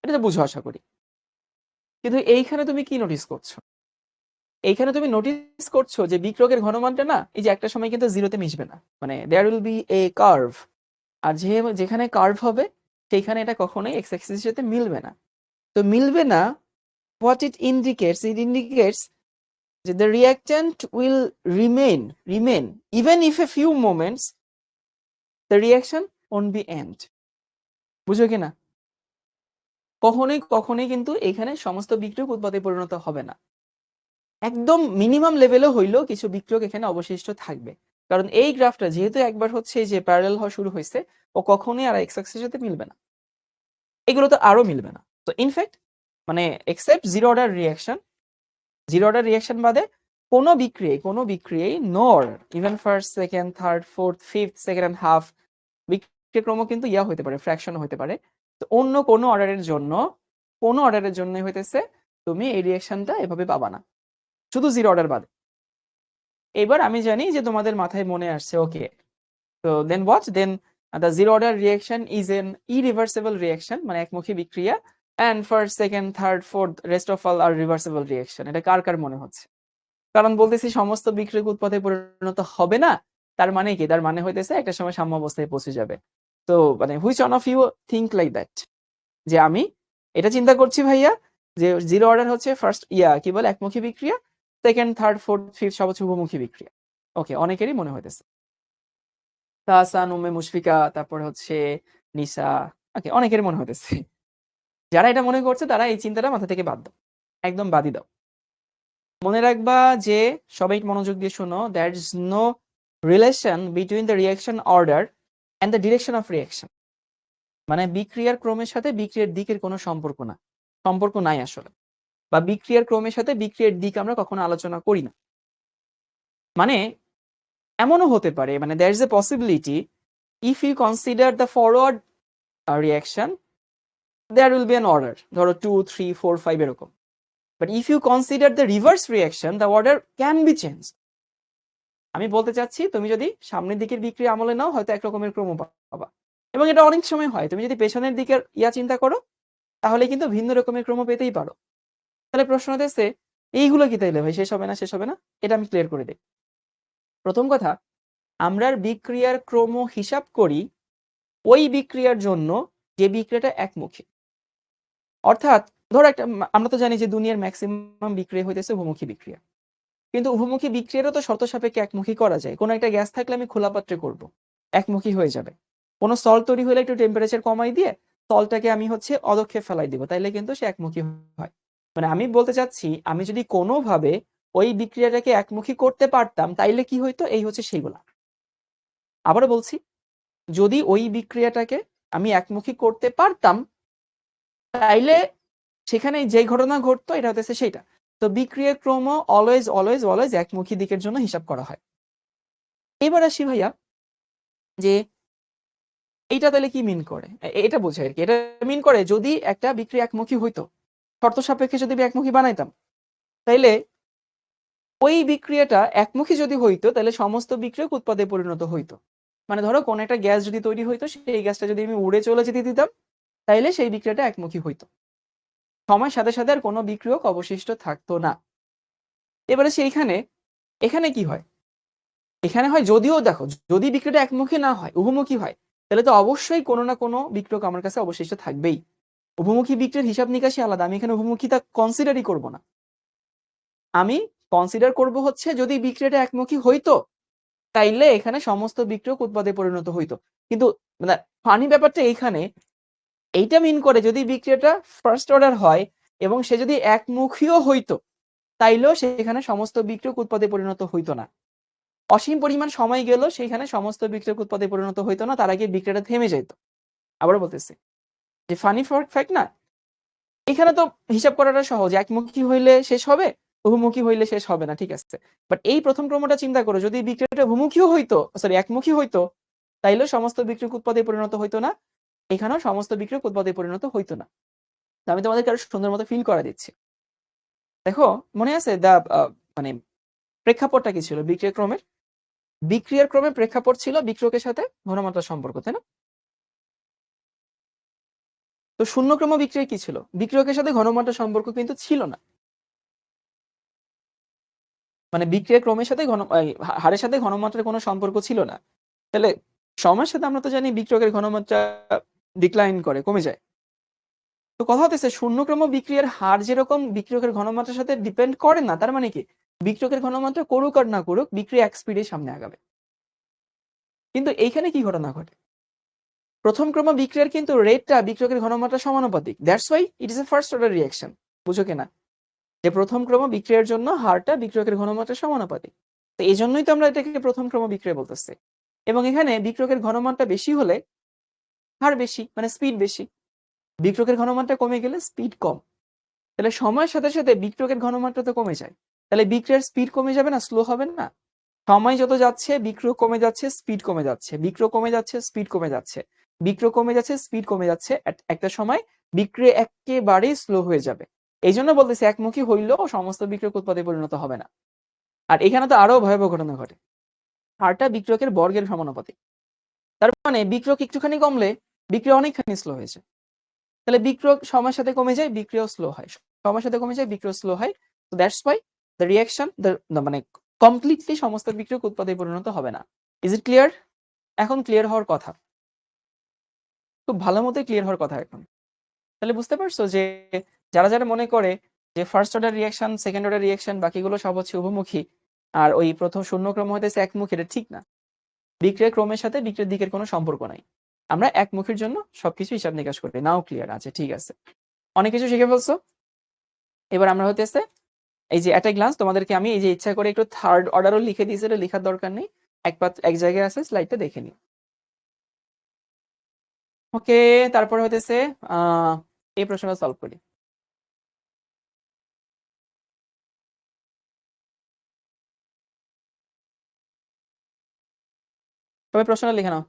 A: এটা তো বুঝো আশা করি। কিন্তু এইখানে তুমি কি নোটিস করছো? এইখানে তুমি নোটিস করছো যে বিক্রকের ঘনমানটা না, এই যে একটা সময় কিন্তু জিরোতে মিশবে না, মানে there will be a curve. আর যেখানে কার্ভ হবে সেইখানে এটা কখনোই এক্স অ্যাক্সিসের সাথে মিলবে না। তো মিলবে না, what it indicates, that the reactant will remain even if a few moments the reaction won't be end. বুঝো কিনা? কখনোই কিন্তু এখানে সমস্ত বিক্রিয়ক উৎপাদে পরিণত হবে না। একদম মিনিমাম লেভেলে হইলেও কিছু বিক্রিয়ক এখানে অবশিষ্ট থাকবে, কারণ এই গ্রাফটা যেহেতু একবার হচ্ছে এই যে প্যারালাল হওয়া শুরু হয়েছে, ও কখনোই আর এক্স অ্যাক্সিসের সাথে মিলবে না, এগুলো তো আরো মিলবে না। তো ইনফ্যাক্ট মানে এক্সেপ্ট জিরো অর্ডার রিয়াকশন বাদে কোনো বিক্রিয়াই no order, even first, second, third, fourth, fifth, second and half বিক্রিয়ক্রম কিন্তু হতে পারে, ফ্র্যাকশন হতে পারে। তো অন্য কোনো অর্ডারের জন্য হইতেছে তুমি এই রিয়াকশনটা এভাবে পাবা না, শুধু জিরো অর্ডার বাদে। এবার আমি জানি যে তোমাদের মাথায় মনে আসছে, ওকে, তো then the zero order reaction is an irreversible reaction, মানে একমুখী বিক্রিয়া, and first, second, third, fourth, rest of all are reversible reaction. এটা কার কার মনে হচ্ছে? কারণ বলতেছি সমস্ত বিক্রিয়ক উৎপাদে পরিণত হবে না, তার মানে কি? তার মানে হইতেছে একটা সময় সাম্য অবস্থায় পৌঁছে যাবে। তো মানে which one of you think like that, যে আমি এটা চিন্তা করছি ভাইয়া যে জিরো অর্ডার হচ্ছে ফার্স্ট কি বলে একমুখী বিক্রিয়া, সেকেন্ড, থার্ড, ফোর্থ, ফিফথ সব হচ্ছে উভমুখী বিক্রিয়া। ওকে, অনেকেরই মনে হইতেছে। তাহসান, উম্মে মুশফিকা, তারপর হচ্ছে নিসা, ওকে, অনেকেরই মনে হইতেছে। যারা এটা মনে করছে তারা এই চিন্তাটা মাথা থেকে বাদ দাও, একদম বাদই দাও। মনে রাখবা যে সবাই মনোযোগ দিয়ে শোনো, there is no relation between the reaction order and the direction of reaction. মানে বিক্রিয়ার ক্রমের সাথে বিক্রিয়ার দিকের কোনো সম্পর্ক নাই আসলে, বা বিক্রিয়ার ক্রমের সাথে বিক্রিয়ার দিক আমরা কখনো আলোচনা করি না। মানে এমনও হতে পারে, মানে there is a possibility, if you consider the forward reaction, there will be an order, ধরো 2, 3, 4, 5 এরকম। But if you consider the reverse reaction, the order can be change. আমি বলতে চাচ্ছি, তুমি যদি সামনের দিকের বিক্রিয়া আমলে নাও, হয়তো একরকমের ক্রম পাবা, এবং এটা অনেক সময় হয়। তুমি যদি পেছনের দিকের চিন্তা করো, তাহলে কিন্তু ভিন্ন রকমের ক্রম পেতেই পারো। তাহলে প্রশ্ন হতেছে, এইগুলো কি তাইলে ভাই শেষ হবে না? এটা আমি ক্লিয়ার করে দিই। প্রথম কথা, আমরা বিক্রিয়ার ক্রম হিসাব করি ওই বিক্রিয়ার জন্য যে বিক্রিয়াটা একমুখী। অর্থাৎ ধরো আমরা তো জানি যে দুনিয়ার ম্যাক্সিমাম বিক্রিয়া হইতেছে উভমুখী বিক্রিয়া, কিন্তু উভমুখী বিক্রিয়ারও তো শর্ত সাপেক্ষে একমুখী করা যায়। কোনো একটা গ্যাস থাকলে আমি খোলা পাত্রে করব, একমুখী হয়ে যাবে। কোনো সল্ট তৈরি হলে একটু টেম্পারেচার কমাই দিয়ে সল্টটাকে আমি হচ্ছে অদক্ষে ফেলাই দিব, তাইলে কিন্তু সে একমুখী হয়। মানে আমি বলতে চাচ্ছি, আমি যদি কোনোভাবে ওই বিক্রিয়াটাকে একমুখী করতে পারতাম, তাইলে কি হইতো? এই হচ্ছে সেগুলা। আবারও বলছি, যদি ওই বিক্রিয়াটাকে আমি একমুখী করতে পারতাম, তাইলে সেখানে যে ঘটনা ঘটতো এটা হতেছে সেইটা। তো বিক্রিয়ার ক্রম অলওয়েজ একমুখী দিকের জন্য হিসাব করা হয়। এবার আসি ভাইয়া যে এইটা তাহলে কি মিন করে, এটা বোঝায় আর কি। এটা মিন করে যদি একটা বিক্রিয়া একমুখী হইতো, শর্ত সাপেক্ষে যদি একমুখী বানাইতাম, তাইলে ওই বিক্রিয়াটা একমুখী যদি হইতো, তাহলে সমস্ত বিক্রিয়ক উৎপাদে পরিণত হইতো। মানে ধরো কোন একটা গ্যাস যদি তৈরি হইতো, সেই গ্যাসটা যদি আমি উড়ে চলে যেতে দিতাম, তাইলে সেই বিক্রিয়াটা একমুখী হইতো, সময়ের সাথে সাথে আর কোনো বিক্রিয়ক অবশিষ্ট থাকতো না। এবারে এখানে কি হয়? এখানে হয়, যদিও দেখো, যদি বিক্রিয়াটা একমুখী না হয়, উভমুখী হয়, তাহলে তো অবশ্যই কোনো না কোনো বিক্রিয়ক আমার কাছে অবশিষ্ট থাকবেই। উভমুখী বিক্রিয়ার হিসাব নিকাশই আলাদা, আমি এখানে উভমুখিতা কনসিডারই করব না। আমি কনসিডার করব হচ্ছে যদি বিক্রিয়াটা একমুখী হইতো, তাইলে এখানে সমস্ত বিক্রিয়ক উৎপাদে পরিণত হইতো। কিন্তু মানে ফানি ব্যাপারটা এইটা মিন করে, যদি বিক্রিয়াটা ফার্স্ট অর্ডার হয় এবং সে যদি একমুখীও হইতো, তাইলেও সেখানে সমস্ত বিক্রিয়ক উৎপাদে পরিণত হইতো না। অসীম পরিমাণ সময় গেল, সেখানে সমস্ত বিক্রিয়ক উৎপাদে পরিণত হইতো না, তার আগে বিক্রিয়াটা থেমে যেত। আবার বলতেছি যে ফানি ফ্যাক্ট না, এখানে তো হিসাব করাটা সহজ, একমুখী হইলে শেষ হবে, বহুমুখী হইলে শেষ হবে না, ঠিক আছে। বাট এই প্রথম ক্রমটা চিন্তা করো, যদি বিক্রিয়াটা বহুমুখীও হইতো, সরি একমুখী হইতো, তাইলেও সমস্ত বিক্রিয়ক উৎপাদে পরিণত হইতো না, এখানেও সমস্ত বিক্রিয়ক উৎপাদে পরিণত হইতো না। তো আমি তোমাদেরকে আরো সুন্দর মতো ফিল করা দিচ্ছি। দেখো, মনে আছে মানে প্রেক্ষাপটটা কি ছিল বিক্রিয়ার ক্রমের প্রেক্ষাপট ছিল বিক্রিয়কের সাথে ঘনমাত্রার সম্পর্ক, তাই না? তো শূন্যক্রম বিক্রিয়া কি ছিল? বিক্রিয়কের সাথে ঘনমাত্রার সম্পর্ক কিন্তু ছিল না। মানে বিক্রিয়া ক্রমের সাথে হারের সাথে ঘনমাত্রার কোনো সম্পর্ক ছিল না। তাহলে সময়ের সাথে আমরা তো জানি বিক্রিয়কের ঘনমাত্রা ডিক্লাইন করে, কমে যায়। তো কথা হচ্ছে, শূন্যক্রম বিক্রিয়ার হার যেরকম বিক্রিয়কের ঘনমাত্রার সাথে ডিপেন্ড করে না, তার মানে কি বিক্রিয়কের ঘনমাত্রা করুক আর না করুক, বিক্রিয়া এক স্পিডে সামনে আগাবে। কিন্তু এইখানে কি ঘটনা ঘটে? প্রথম ক্রম বিক্রিয়ার কিন্তু রেটটা বিক্রিয়কের ঘনমাত্রা সমানুপাতিক, that's why it is a first order reaction. বুঝো কিনা, যে প্রথম ক্রম বিক্রিয়ার জন্য হারটা বিক্রিয়কের ঘনমাত্রা সমানুপাতিক, তো এই জন্যই তো আমরা এটাকে প্রথম ক্রম বিক্রিয়া বলতেছি। এবং এখানে বিক্রিয়কের ঘনমাত্রা বেশি হলে হার বেশি, মানে স্পিড বেশি। বিক্রিয়কের ঘনমাত্রা কমে গেলে স্পিড কম। তাহলে সময়ের সাথে সাথে বিক্রিয়কের ঘনমাত্রা তো কমে যায়, তাহলে বিক্রিয়ার স্পিড কমে যাবে না, স্লো হবে না? সময় যত যাচ্ছে বিক্রিয় কমে যাচ্ছে, স্পিড কমে যাচ্ছে, বিক্রিয় কমে যাচ্ছে, স্পিড কমে যাচ্ছে, বিক্রিয় কমে যাচ্ছে, স্পিড কমে যাচ্ছে, একটা সময় বিক্রিয়া একেবারেই স্লো হয়ে যাবে। এই জন্য বলতেছি একমুখী হইলেও সমস্ত বিক্রিয়ক উৎপাদে পরিণত হবে না। আর এখানে তো আরো ভয়াবহ ঘটনা ঘটে, হারটা বিক্রিয়কের বর্গের সমানুপাতিক। তার মানে বিক্রিয়ক একটুখানি কমলে বিক্রিয়া অনেকখানি স্লো হয়েছে। তাহলে বিক্রিয়ক সময়ের সাথে কমে যায়, বিক্রিয়া স্লো হয়, সময়ের সাথে কমে যায়, বিক্রিয়া স্লো হয়। তো দ্যাটস ওয়াই দ্য রিঅ্যাকশন মানে কমপ্লিটলি সমস্ত বিক্রিয়ক উৎপাদে পরিণত হবে না। Is it clear? এখন ক্লিয়ার হওয়ার কথা, খুব ভালো মতোই ক্লিয়ার হওয়ার কথা এখন। তাহলে বুঝতে পারছো যে যারা যারা মনে করে যে first order reaction, second order reaction বাকিগুলো সব হচ্ছে উভমুখী, আর ওই প্রথম শূন্য ক্রম হইতেছে একমুখী, এটা ঠিক না। বিক্রিয়ার ক্রমের সাথে বিক্রিয়ার দিকের কোনো সম্পর্ক নাই। আমরা একমুখীর জন্য সবকিছু হিসাব নিকাশ করি। নাও ক্লিয়ার আছে? ঠিক আছে, অনেক কিছু শিখে ফেলছো। এবার আমরা হইতেছে এই যে একটা গ্লান্স তোমাদেরকে আমি এই যে ইচ্ছা করে একটু থার্ড অর্ডারও লিখে দিয়েছি, এটা লেখার দরকার নেই, এক জায়গায় আছে, স্লাইডটা দেখে নিই। ওকে, তারপর হইতেছে এই প্রশ্নটা সলভ করি। তবে প্রশ্নটা লিখে নাও।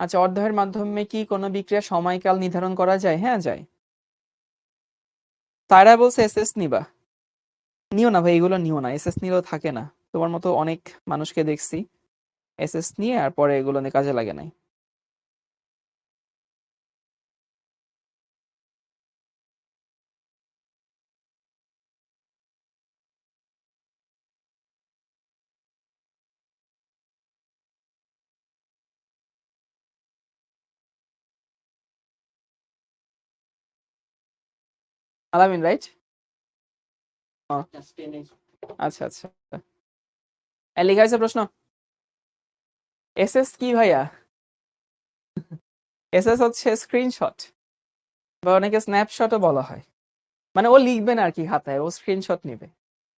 A: আচ্ছা, অধ্যয়ের মাধ্যমে কি কোনো বিক্রিয়ার সময়কাল নির্ধারণ করা যায়? হ্যাঁ, যায়। তারা বলছে এসএস নিবা, নিও না ভাই, এগুলো নিও না, এসএস নিলেও থাকে না। তোমার মতো অনেক মানুষকে দেখছি এসএস নিয়ে আর পরে এগুলো নিয়ে কাজে লাগে নাই। আলামিন, রাইট? আচ্ছা আচ্ছা, লেখা আছে প্রশ্ন। এসএস কি ভাইয়া? এসএস হচ্ছে স্ক্রিনশট, বা অনেকে স্ন্যাপশটও বলা হয়। মানে ও লিখবে না আর কি খাতায়, ও স্ক্রিনশট নিবে।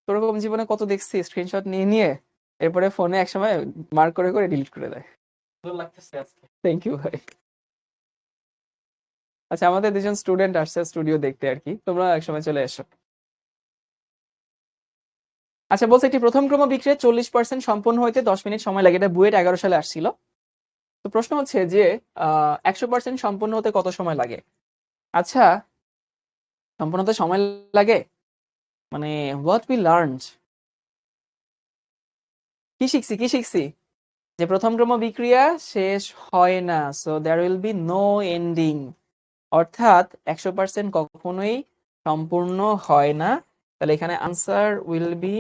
A: তোরকম জীবনে কত দেখছি স্ক্রিনশট নিয়ে নিয়ে এরপরে ফোনে একসময় মার্ক করে করে ডিলিট করে দেয়। থ্যাংক ইউ ভাই। আচ্ছা, আমাদের দুজন স্টুডেন্ট আসছে স্টুডিও দেখতে আর কি, তোমরা একসময় চলে এসো। আচ্ছা, বলছে একটি প্রথম ক্রম বিক্রিয়া 40% সম্পন্ন হইতে 10 মিনিট সময় লাগে, এটা বুয়েট 11 সালে আসছিল। তো প্রশ্ন হচ্ছে যে 100% সম্পন্ন হতে কত সময় লাগে? আচ্ছা, সম্পন্ন হতে সময় লাগে মানে হোয়াট উই লার্নড, কি শিখছি যে প্রথম ক্রম বিক্রিয়া শেষ হয় না, so there will be no ending. অর্থাৎ 100% কখনোই সম্পূর্ণ হয় না। তাহলে এখানে আনসার উইল বি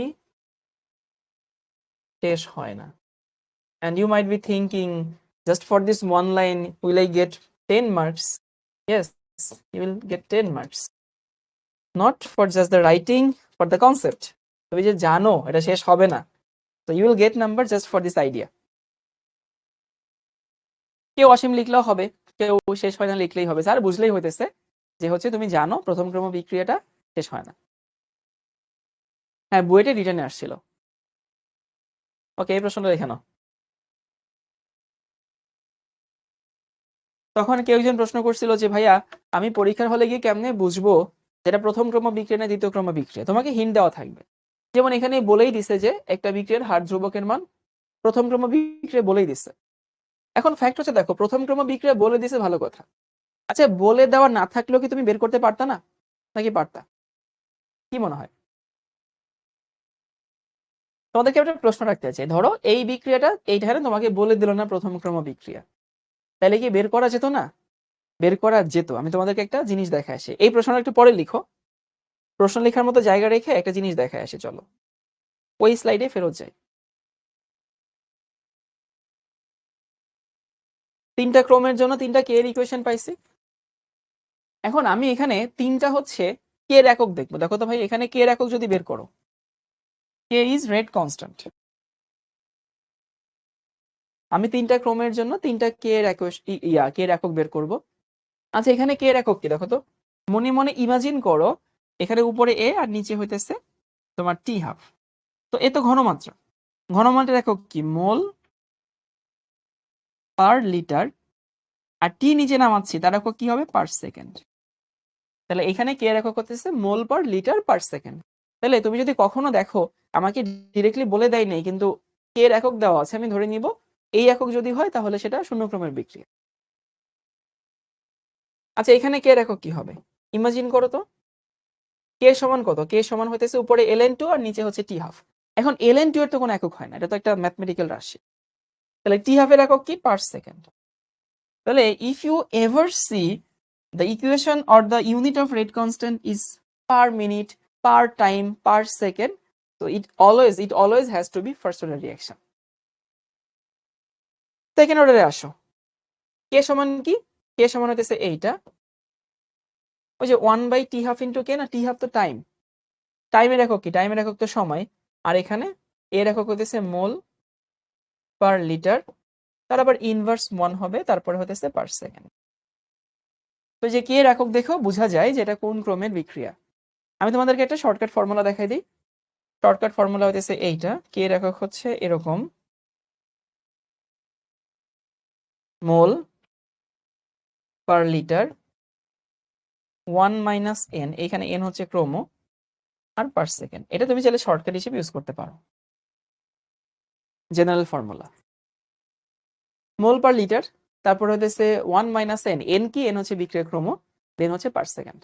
A: শেষ হয় না। And you might be thinking, just for this one line, will I get 10 marks? Yes, you will get 10 marks. Not for just the writing, for the concept. তুমি যে জানো এটা শেষ হবে না, so you will get number just for this idea. কেউ অসীম লিখলেও হবে, কেউ শেষ হয় না লিখলেই হবে, স্যার বুঝলেই হইতেছে যে হচ্ছে তুমি জানো প্রথম ক্রম বিক্রিয়াটা শেষ হয় না। হ্যাঁ, বুয়েটে রিটার্নে আসছিল। ওকে, এই প্রশ্নটা দেখে নাও। তখন কেউ একজন প্রশ্ন করছিল যে ভাইয়া আমি পরীক্ষার হলে গিয়ে কেমনে বুঝবো যেটা প্রথম ক্রম বিক্রিয়া না দ্বিতীয় ক্রম বিক্রিয়া? তোমাকে হিন্ট দেওয়া থাকবে, যেমন এখানে বলেই দিছে যে একটা বিক্রিয়ার হার ধ্রুবকের মান প্রথম ক্রম বিক্রিয়া বলেই দিছে। এখন ফ্যাক্ট হচ্ছে দেখো, প্রথম ক্রম বিক্রিয়া বলে দিছে, ভালো কথা। আচ্ছা, বলে দেওয়া না থাকলেও কি তুমি বের করতে পারতা না, নাকি পারতা? কি মনে হয়? তোমাদেরকে একটা প্রশ্ন রাখতে চাই, ধরো এই বিক্রিয়াটা এইখানে তোমাকে বলে দিল না প্রথম ক্রম বিক্রিয়া, তাহলে কি বের করা যেত না? বের করা যেত। আমি তোমাদেরকে একটা জিনিস দেখাই আসি, এই প্রশ্নটা একটু পরে লিখো। প্রশ্ন লেখার মতো জায়গা রেখে একটা জিনিস দেখায় আসে, চলো ওই স্লাইডে ফেরত যাই। 3টা ক্রমের জন্য 3টা কে এর ইকুয়েশন পাইছি। এখন আমি এখানে 3টা হচ্ছে কে এর একক দেখবো। দেখো তো ভাই, এখানে কে এর একক যদি বের করো, কে ইজ রেট কনস্ট্যান্ট। আমি 3টা ক্রমের জন্য 3টা কে এর কে এর একক বের করব। আচ্ছা, এখানে কে এর একক কি দেখো তো, মনে মনে ইমাজিন করো, এখানে উপরে এ আর নিচে হইতেছে তোমার টি হাফ। তো এ তো ঘনমাত্রা, ঘনমাত্রার একক কি, মোল পার লিটার। আর টি নিচে নামাচ্ছি, তার একক কি হবে, পার সেকেন্ড। তাহলে এখানে কে এর একক হতেছে মোল পার লিটার পার সেকেন্ড। তাহলে তুমি যদি কখনো দেখো, আমাকে ডিরেক্টলি বলে দেয় নাই, কিন্তু কে এর একক দেওয়া আছে, আমি ধরে নিব এই একক যদি হয় তাহলে সেটা শূন্যক্রমের বিক্রিয়া। আচ্ছা, এখানে কে এর একক কি হবে, ইমাজিন করো তো, কে সমান কত, কে সমান হইতেছে উপরে ln2 আর নিচে হচ্ছে টি হাফ। এখন ln2 এর তো কোনো একক হয় না, এটা তো একটা ম্যাথমেটিক্যাল রাশি। তাহলে টি হাফ এর একক কি, পার সেকেন্ড। তাহলে if you ever see the equation or the unit of rate constant is per minute, per time, per second, so it always has to be first order reaction. Second অর্ডারে আসো, কে সমান কি, কে সমান হইতেছে এইটা, ওই যে 1/t half into k না, টি হাফ তো টাইম, টাইমের একক কি, টাইমের একক তো সময়। আর এখানে এর একক হইতেছে মোল পার লিটার, তার আবার ইনভার্স 1 হবে, তারপরে হইতেছে পার সেকেন্ড। তো যে কে এর একক দেখো বোঝা যায় যে এটা কোন ক্রমের বিক্রিয়া। আমি তোমাদেরকে একটা শর্টকাট ফর্মুলা দেখাই দিই। শর্টকাট ফর্মুলা হইতেছে এইটা, কে এর একক হচ্ছে এরকম, মোল পার লিটার 1 মাইনাস এন, এখানে এন হচ্ছে ক্রম, আর পার সেকেন্ড। এটা তুমি চাইলে শর্টকাট হিসেবে ইউজ করতে পারো, জেনারেল ফর্মুলা। মোল পার লিটার, তারপর হইতেছে 1 মাইনাস এন, এন কি, এন হচ্ছে বিক্রিয়া ক্রম, দেন হচ্ছে পার সেকেন্ড।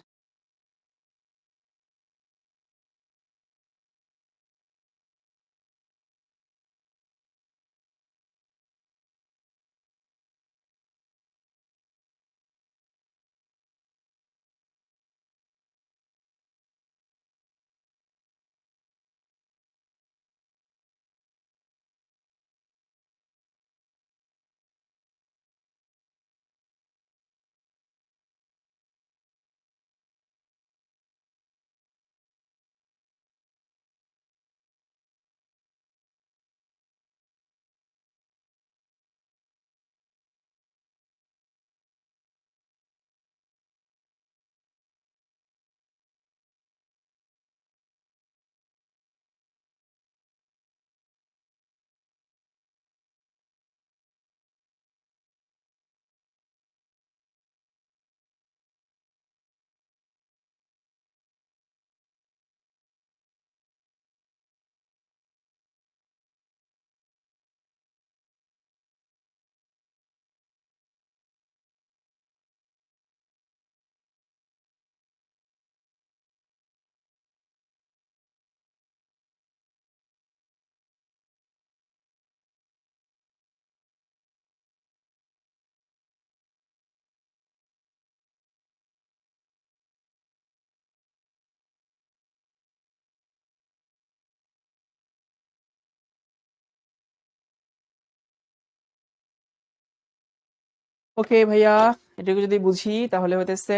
A: ওকে ভাইয়া, এটুকু যদি বুঝি তাহলে হইতেছে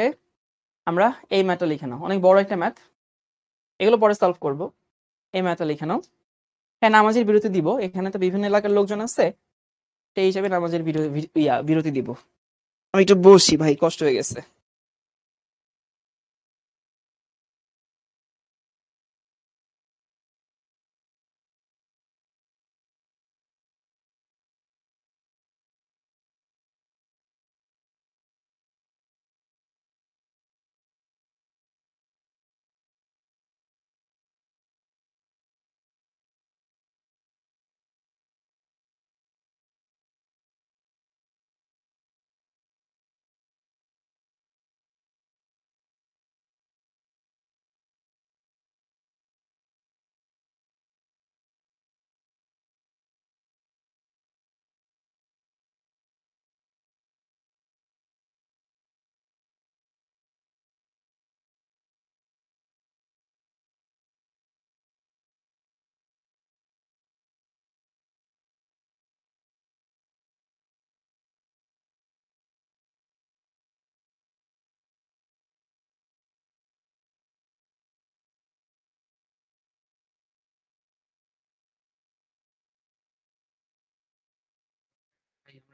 A: আমরা এই ম্যাথটা লিখে নাও, অনেক বড় একটা ম্যাথ, এগুলো পরে সলভ করব। এই ম্যাথটা লিখে নাও। হ্যাঁ, নামাজের বিরতি দিব, এখানে তো বিভিন্ন এলাকার লোকজন আছে, সেই হিসাবে নামাজের বিরতি দিব। আমি একটু বসি ভাই, কষ্ট হয়ে গেছে।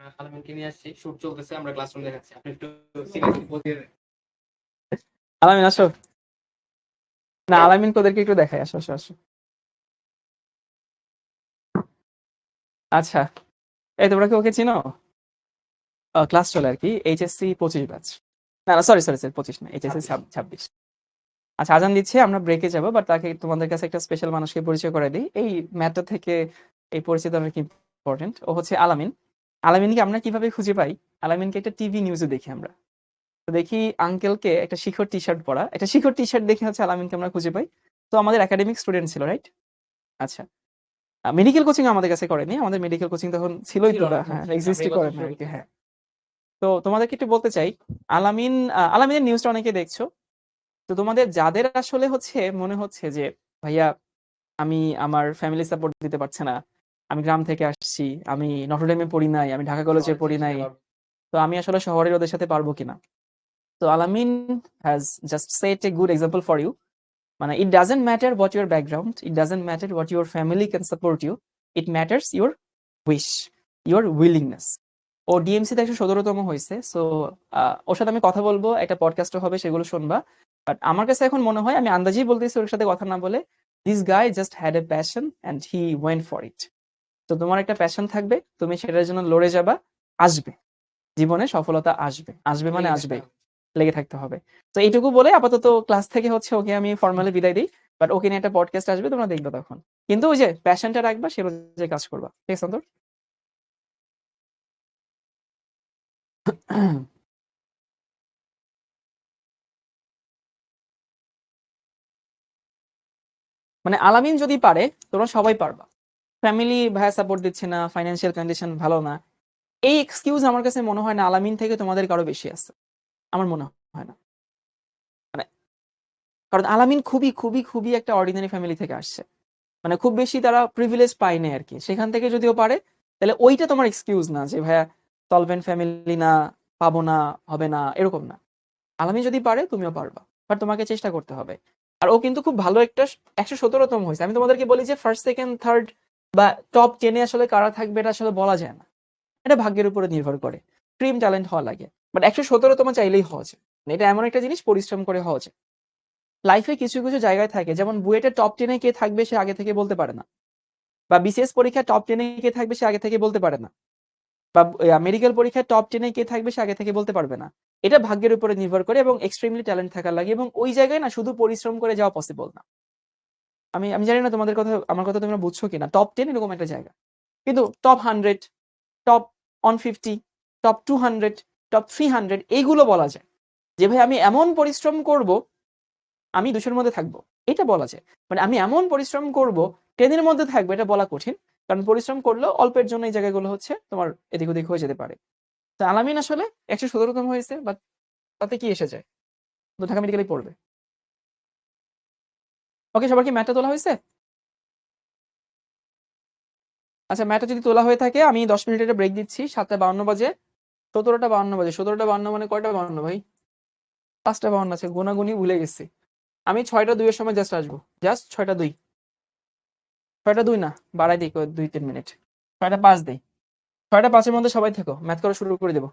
A: আমরা আলামিনকে নিয়ে আসছি, শুট চলতেছে, আমরা ক্লাসরুম দেখাচ্ছি, আপনি একটু সিরিয়াসলি বলতে। আলামিন আসো। না, আলামিন ওদেরকে একটু দেখাই, আসো আসো আসো। আচ্ছা, এই তোমরা কি ওকে চিনো? ক্লাস চলে আর কি, এইচএসসি 25 ব্যাচ। না না, সরি সরি সরি, 25 না, এইচএসসি 26। আচ্ছা, আজান দিচ্ছে, আমরা ব্রেকে যাবো, বাট তাকে তোমাদের কাছে একটা স্পেশাল মানুষকে পরিচয় করে দিই। এই ম্যাটার থেকে এই পরিচিত অনেক ইম্পর্টেন্ট। ও হচ্ছে আলামিন। আলামিনকে আমরা কিভাবে খুঁজে পাই? আলামিনকে একটা টিভি নিউজে দেখি আমরা। তো দেখি আঙ্কেলকে একটা শিখর টি শার্ট পরা, একটা শিখর টি শার্ট দেখে হচ্ছে আলামিনকে আমরা খুঁজে পাই। তো আমাদের একাডেমিক স্টুডেন্ট ছিল, রাইট? আচ্ছা, মেডিকেল কোচিং আমাদের কাছে করেনি, আমাদের মেডিকেল কোচিং তখন ছিলই তো না, হ্যাঁ, এক্সিস্টই করে না আর কি, হ্যাঁ। তো তোমাদেরকে একটু বলতে চাই, আলামিন, আলামিনের নিউজটা অনেকে দেখছো। তো তোমাদের যাদের আসলে হচ্ছে মনে হচ্ছে যে ভাইয়া, আমি আমার ফ্যামিলি সাপোর্ট দিতে পারছে না, আমি গ্রাম থেকে আসছি, আমি নটরডেমে পড়ি নাই, আমি ঢাকা কলেজে পড়ি নাই, তো আমি আসলে শহরের ওদের সাথে পারবো কিনা। তো Alamin has just set a good example for you. মানে it doesn't matter what your background, it doesn't matter what your family can support you, it matters your wish, your willingness. ও ডিএমসি তে 117তম হয়েছে। সো ওর সাথে আমি কথা বলবো, একটা পডকাস্টও হবে, সেগুলো শুনবা। বাট আমার কাছে এখন মনে হয়, আমি আন্দাজেই বলতেছি ওর সাথে কথা না বলে, this guy just had a passion and he went for it. তো তোমার একটা প্যাশন থাকবে, তুমি সেটার জন্য লড়ে যাবা, আসবে, জীবনে সফলতা আসবে, আসবে মানে আসবে, লেগে থাকতে হবে। তো এইটুকু বলে আপাতত ক্লাস থেকে হচ্ছে ওকে আমি ফর্মালি বিদায় দিই। বাট ওকে নিয়ে একটা পডকাস্ট আসবে, তোমরা দেখবে তখন। কিন্তু ওই যে প্যাশনটা রাখবা, সে অনুযায়ী কাজ করবা, ঠিক আছে তোর? মানে আলামিন যদি পারে, তোমরা সবাই পারবা। ফ্যামিলি ভাইয়া সাপোর্ট দিচ্ছে না, ফাইন্যান্সিয়াল কন্ডিশন ভালো না, এই এক্সকিউজ আমার কাছে মনে হয় না আলামিন থেকে তোমাদের কারো বেশি আছে। আমার মনে হয় না। মানে কারণ আলামিন খুবই খুবই খুবই একটা অর্ডিনারি ফ্যামিলি থেকে আসছে। মানে খুব বেশি তারা প্রিভিলেজ পায় না আর কি, সেখান থেকে যদিও পারে, তাহলে ওইটা তোমার এক্সকিউজ না যে ভাইয়া সলভেন্ট ফ্যামিলি না, পাবো না, হবে না, এরকম না। আলামিন যদি পারে, তুমিও পারবা, বাট তোমাকে চেষ্টা করতে হবে। আর ও কিন্তু খুব ভালো একটা 117তম হয়েছে। আমি তোমাদেরকে বলি যে ফার্স্ট সেকেন্ড থার্ড বা টপ 10-এ আসলে কারা থাকবে এটা আসলে বলা যায় না, এটা ভাগ্যের উপরে নির্ভর করে, ক্রিম ট্যালেন্ট হওয়া লাগে। বাট 117তম চাইলেই হওয়া যায়। মানে এটা এমন একটা জিনিস, পরিশ্রম করে হওয়া যায়। লাইফে কিছু কিছু জায়গায় থাকে, যেমন বুয়েটে টপ 10-এ কে থাকবে সে আগে থেকে বলতে পারে না, বা বিসিএস পরীক্ষায় টপ 10-এ কে থাকবে সে আগে থেকে বলতে পারে না, বা মেডিকেল পরীক্ষায় টপ 10-এ কে থাকবে সে আগে থেকে বলতে পারবে না। এটা ভাগ্যের উপরে নির্ভর করে এবং এক্সট্রিমলি ট্যালেন্ট থাকা লাগে, এবং ওই জায়গায় না শুধু পরিশ্রম করে যাওয়া পসিবল না। আমি আমি জানি না তোমাদের কথা, আমার কথা তোমরা বুঝছো কিনা, টপ 10 এরকম একটা জায়গা, কিন্তু টপ 100, টপ 150, টপ 200, টপ 300 এইগুলো বলা যায়। যে ভাই আমি এমন পরিশ্রম করব, আমি 200-এর মধ্যে থাকবো, এটা বলা যায়। মানে আমি এমন পরিশ্রম করব, 10-এর মধ্যে থাকবো, এটা বলা কঠিন। কারণ পরিশ্রম করলেও অল্পের জন্য এই জায়গাগুলো হচ্ছে তোমার এদিক ওদিক হয়ে যেতে পারে। তো আলামিন আসলে 117তম হয়েছে, বাট তাতে কি এসে যায়, তো ঢাকা মেডিকেলেই পড়বে। ওকে, সবার কি ম্যাটটা তোলা হয়েছে? আচ্ছা, ম্যাটটা যদি তোলা হয়ে থাকে, আমি 10 মিনিটের ব্রেক দিচ্ছি, 7:52 বাজে। 17:52 বাজে, 17:52 মানে কয়টা 52 ভাই? 5:52 আছে, গোনাগুনি ভুলে গেছি। আমি 6:02-এর সময় জাস্ট আসবো, জাস্ট 6:02। 6:02 না, বাড়াই দিই 2-3 মিনিট, 6:05 দিই। 6:05-এর মধ্যে সবাই থেকো, ম্যাথ করা শুরু করে দেবো।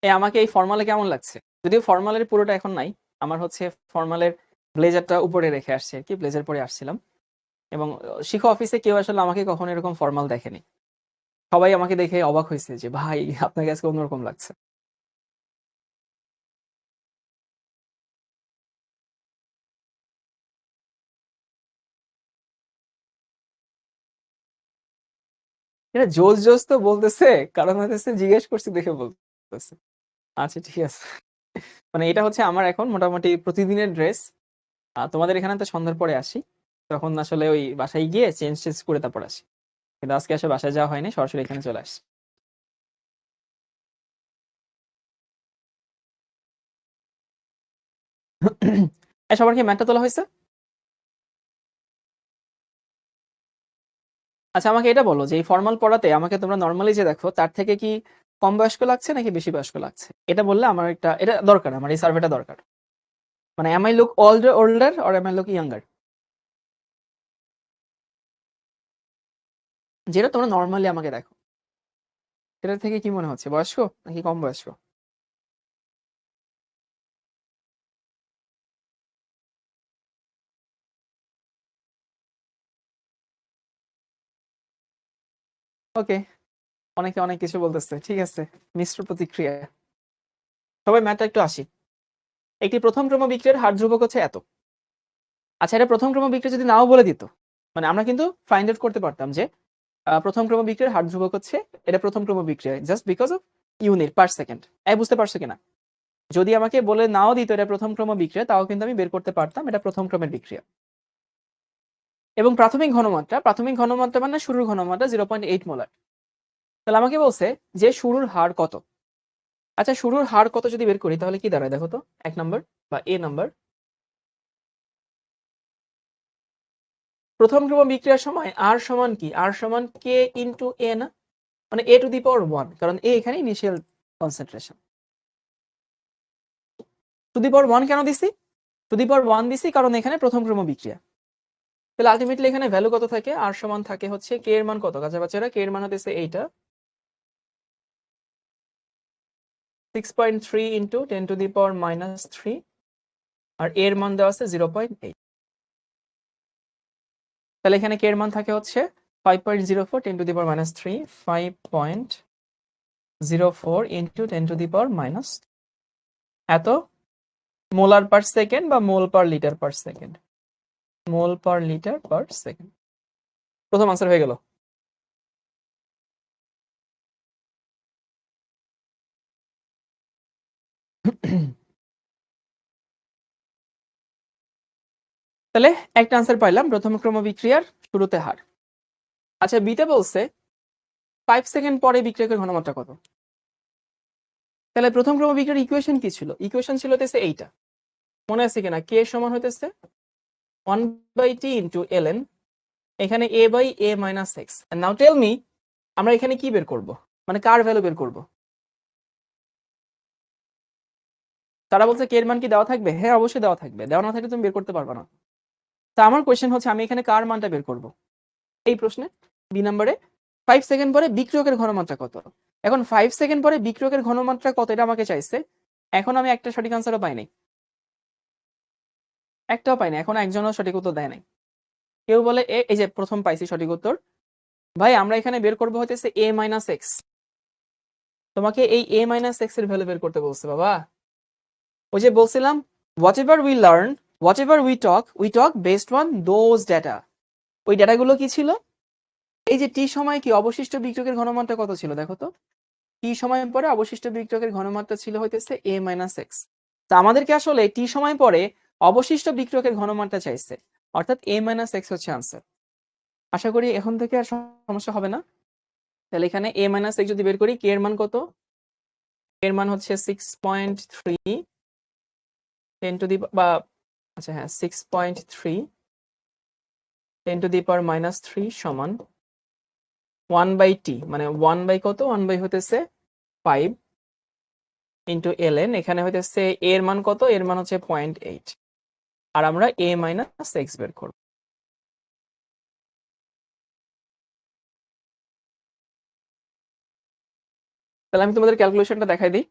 A: আমাকে এই ফর্মালে কেমন লাগছে? যদিও ফর্মালের পুরোটা এখন নাই, আমার হচ্ছে ফর্মালের ব্লেজারটা উপরে রেখে আসছে আর কি, ব্লেজার পরে আসছিলাম। এবং শিখা অফিসে কেউ আসলে আমাকে কখনো এরকম ফর্মাল দেখেনি, সবাই আমাকে দেখে অবাক হয়েছে যে ভাই আপনাকে আজকে অন্যরকম লাগছে। এটা জোস জোস তো বলতেছে, কারণ হচ্ছে জিজ্ঞেস করছি দেখে বলতেছে। আচ্ছা ঠিক আছে। মানে এটা হচ্ছে আমার এখন মোটামুটি প্রতিদিনের ড্রেস। তোমাদের এখানে তো সন্ধ্যার পরে আসি, তখন আসলে ওই বাসায় গিয়ে চেঞ্জ চেঞ্জ করে তারপর আসি। কিন্তু আজকে আসলে বাসায় যাওয়া হয়নি, সরাসরি এখানে চলে আসছি। সবার কি ম্যাটটা তোলা হয়েছে? আচ্ছা আমাকে এটা বলো যে এই ফর্মাল পড়াতে আমাকে তোমরা নর্মালি যে দেখো তার থেকে কি কম বয়স্ক লাগছে নাকি বেশি বয়স্ক লাগছে? এটা বললে আমার একটা এটা দরকার, আমার এই সার্ভেটা দরকার। মানে am I look older or am I look younger? যেটা তোমরা নর্মালি আমাকে দেখো সেটা থেকে কি মনে হচ্ছে, বয়স্ক নাকি কম বয়স্ক? ওকে, অনেকে অনেক কিছু বলতেছে, ঠিক আছে, মিশ্র প্রতিক্রিয়া। সবাই ম্যাথটা একটু আসি। একটি প্রথম ক্রম বিক্রিয়ার হার ধ্রুবক হচ্ছে এত। আচ্ছা এটা প্রথম ক্রম বিক্রিয়া যদি নাও বলে দিত, মানে আমরা কিন্তু ফাইন্ড আউট করতে পারতাম যে প্রথম ক্রম বিক্রিয়ার হার ধ্রুবক হচ্ছে, এটা প্রথম ক্রম বিক্রিয়া just because of unit per second. বুঝতে পারছো কিনা? যদি আমাকে বলে নাও দিত এটা প্রথম ক্রম বিক্রিয়া, তাও কিন্তু আমি বের করতে পারতাম এটা প্রথম ক্রমের বিক্রিয়া। এবং প্রাথমিক ঘনমাত্রা মানে শুরুর ঘনমাত্রা 0.8 মোলার। তাহলে আমাকে বলছে যে শুরুর হার কত। আচ্ছা শুরুর হার কত যদি বের করি তাহলে কি দাঁড়ায় দেখো তো, 1 নাম্বার বা নাম্বার। প্রথম ক্রম বিক্রিয়ার সময় আর সমান কি, আর সমান কে ইন্টু এ না, মানে a⁴ 1, কারণ এ এখানে ইনিশিয়াল কনসেন্ট্রেশন। টু দি পাওয়ার 1 কেন দিছি? টু দি পাওয়ার 1 দিছি কারণ এখানে প্রথম ক্রম বিক্রিয়া। তাহলে আলটিমেটলি এখানে ভ্যালু কত থাকে, আর সমান থাকে হচ্ছে কে এর মান কত, কাছে বাচ্চারা কে এর মান হতেছে এইটা 6.3 ইন্টু 10⁻³ আর এর মান দেওয়া আছে 0.8। তাহলে এখানে কে এর মান থাকে হচ্ছে 5.04 10⁻³ 5.04 ইন্টু 10⁻³ এত মোলার পার সেকেন্ড বা মোল পার লিটার পার সেকেন্ড, মোল পার লিটার পার সেকেন্ড। প্রথম আনসার হয়ে গেল। তাহলে একটা আনসার পাইলাম প্রথম ক্রম বিক্রিয়ার শুরুতে হার। আচ্ছা বিতে বলছে 5 সেকেন্ড পরে বিক্রিয়কের ঘনমাত্রা কত। তাহলে প্রথম ক্রম বিক্রিয়ার ইকুয়েশন কি ছিল? ইকুয়েশন ছিল হতেছে এইটা, মনে আছে কিনা? কে সমান হইতেছে 1/t ইন্টু ln, এখানে a/a-x। নাও টেল মি আমরা এখানে কি বের করব, মানে কার ভ্যালু বের করব? তারা বলছে কে এর মান কি দেওয়া থাকবে? হ্যাঁ অবশ্যই দেওয়া থাকবে, দেওয়া না থাকলে তুমি বের করতে পারবে না। তা আমার কোয়েশ্চেন হচ্ছে আমি এখানে কার মানটা বের করব এই প্রশ্নে? বি নম্বরে 5 সেকেন্ড পরে বিক্রিয়কের ঘনমাত্রা কত। এখন 5 সেকেন্ড পরে বিক্রিয়কের ঘনমাত্রা কত এটা আমাকে চাইছে। এখন আমি একটা সঠিক আনসারও পাইনি, একটাও পাইনি, এখন একজনও সঠিক উত্তর দেয় নাই। কেউ বলে এই যে প্রথম পাইছি সঠিক উত্তর, ভাই আমরা এখানে বের করবো হইতেছে a-x। তোমাকে এই a-x এর ভ্যালু বের করতে বলছে বাবা। ওই যে বলছিলাম what ever we learn, what ever we talk based on those data. ওই ডেটাগুলো কি ছিল? এই যে টি সময় কি অবশিষ্ট বিক্রিয়কের ঘনমাত্রা কত ছিল দেখো তো, টি সময় পরে অবশিষ্ট বিক্রিয়কের ঘনমাত্রা ছিল হইতেছে a-x। তা আমাদেরকে আসলে টি সময় পরে অবশিষ্ট বিক্রিয়কের ঘনমাত্রা চাইছে, অর্থাৎ a-x হচ্ছে আনসার। আশা করি এখন থেকে আর সমস্যা হবে না। তাহলে এখানে a-x যদি বের করি, কে এর মান কত? এর মান হচ্ছে 6.3 10 টু দি বা আচ্ছা হ্যাঁ 6.3 10⁻³ সমান 1/t, মানে 1 বাই কত, 1 বাই হতেছে 5 ইন্টু ln, এখানে হইতেছে এর মান কত, এর মান হচ্ছে 0.8, আর আমরা a-x বের করব। তাহলে আমি তোমাদের ক্যালকুলেশনটা দেখাই দিই।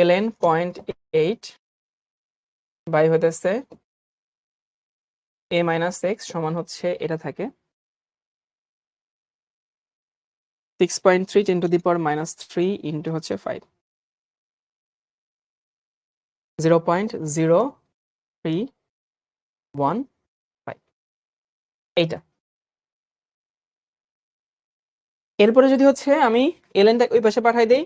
A: ln 0.8 বাই হতেছে a মাইনাস x সমান হচ্ছে এটা থাকে 6.3 10 to the power minus 3 into হচ্ছে 5 0.0315 এইটা। এরপরে যদি হচ্ছে আমি lnটা ওই পাশে পাঠাই দেই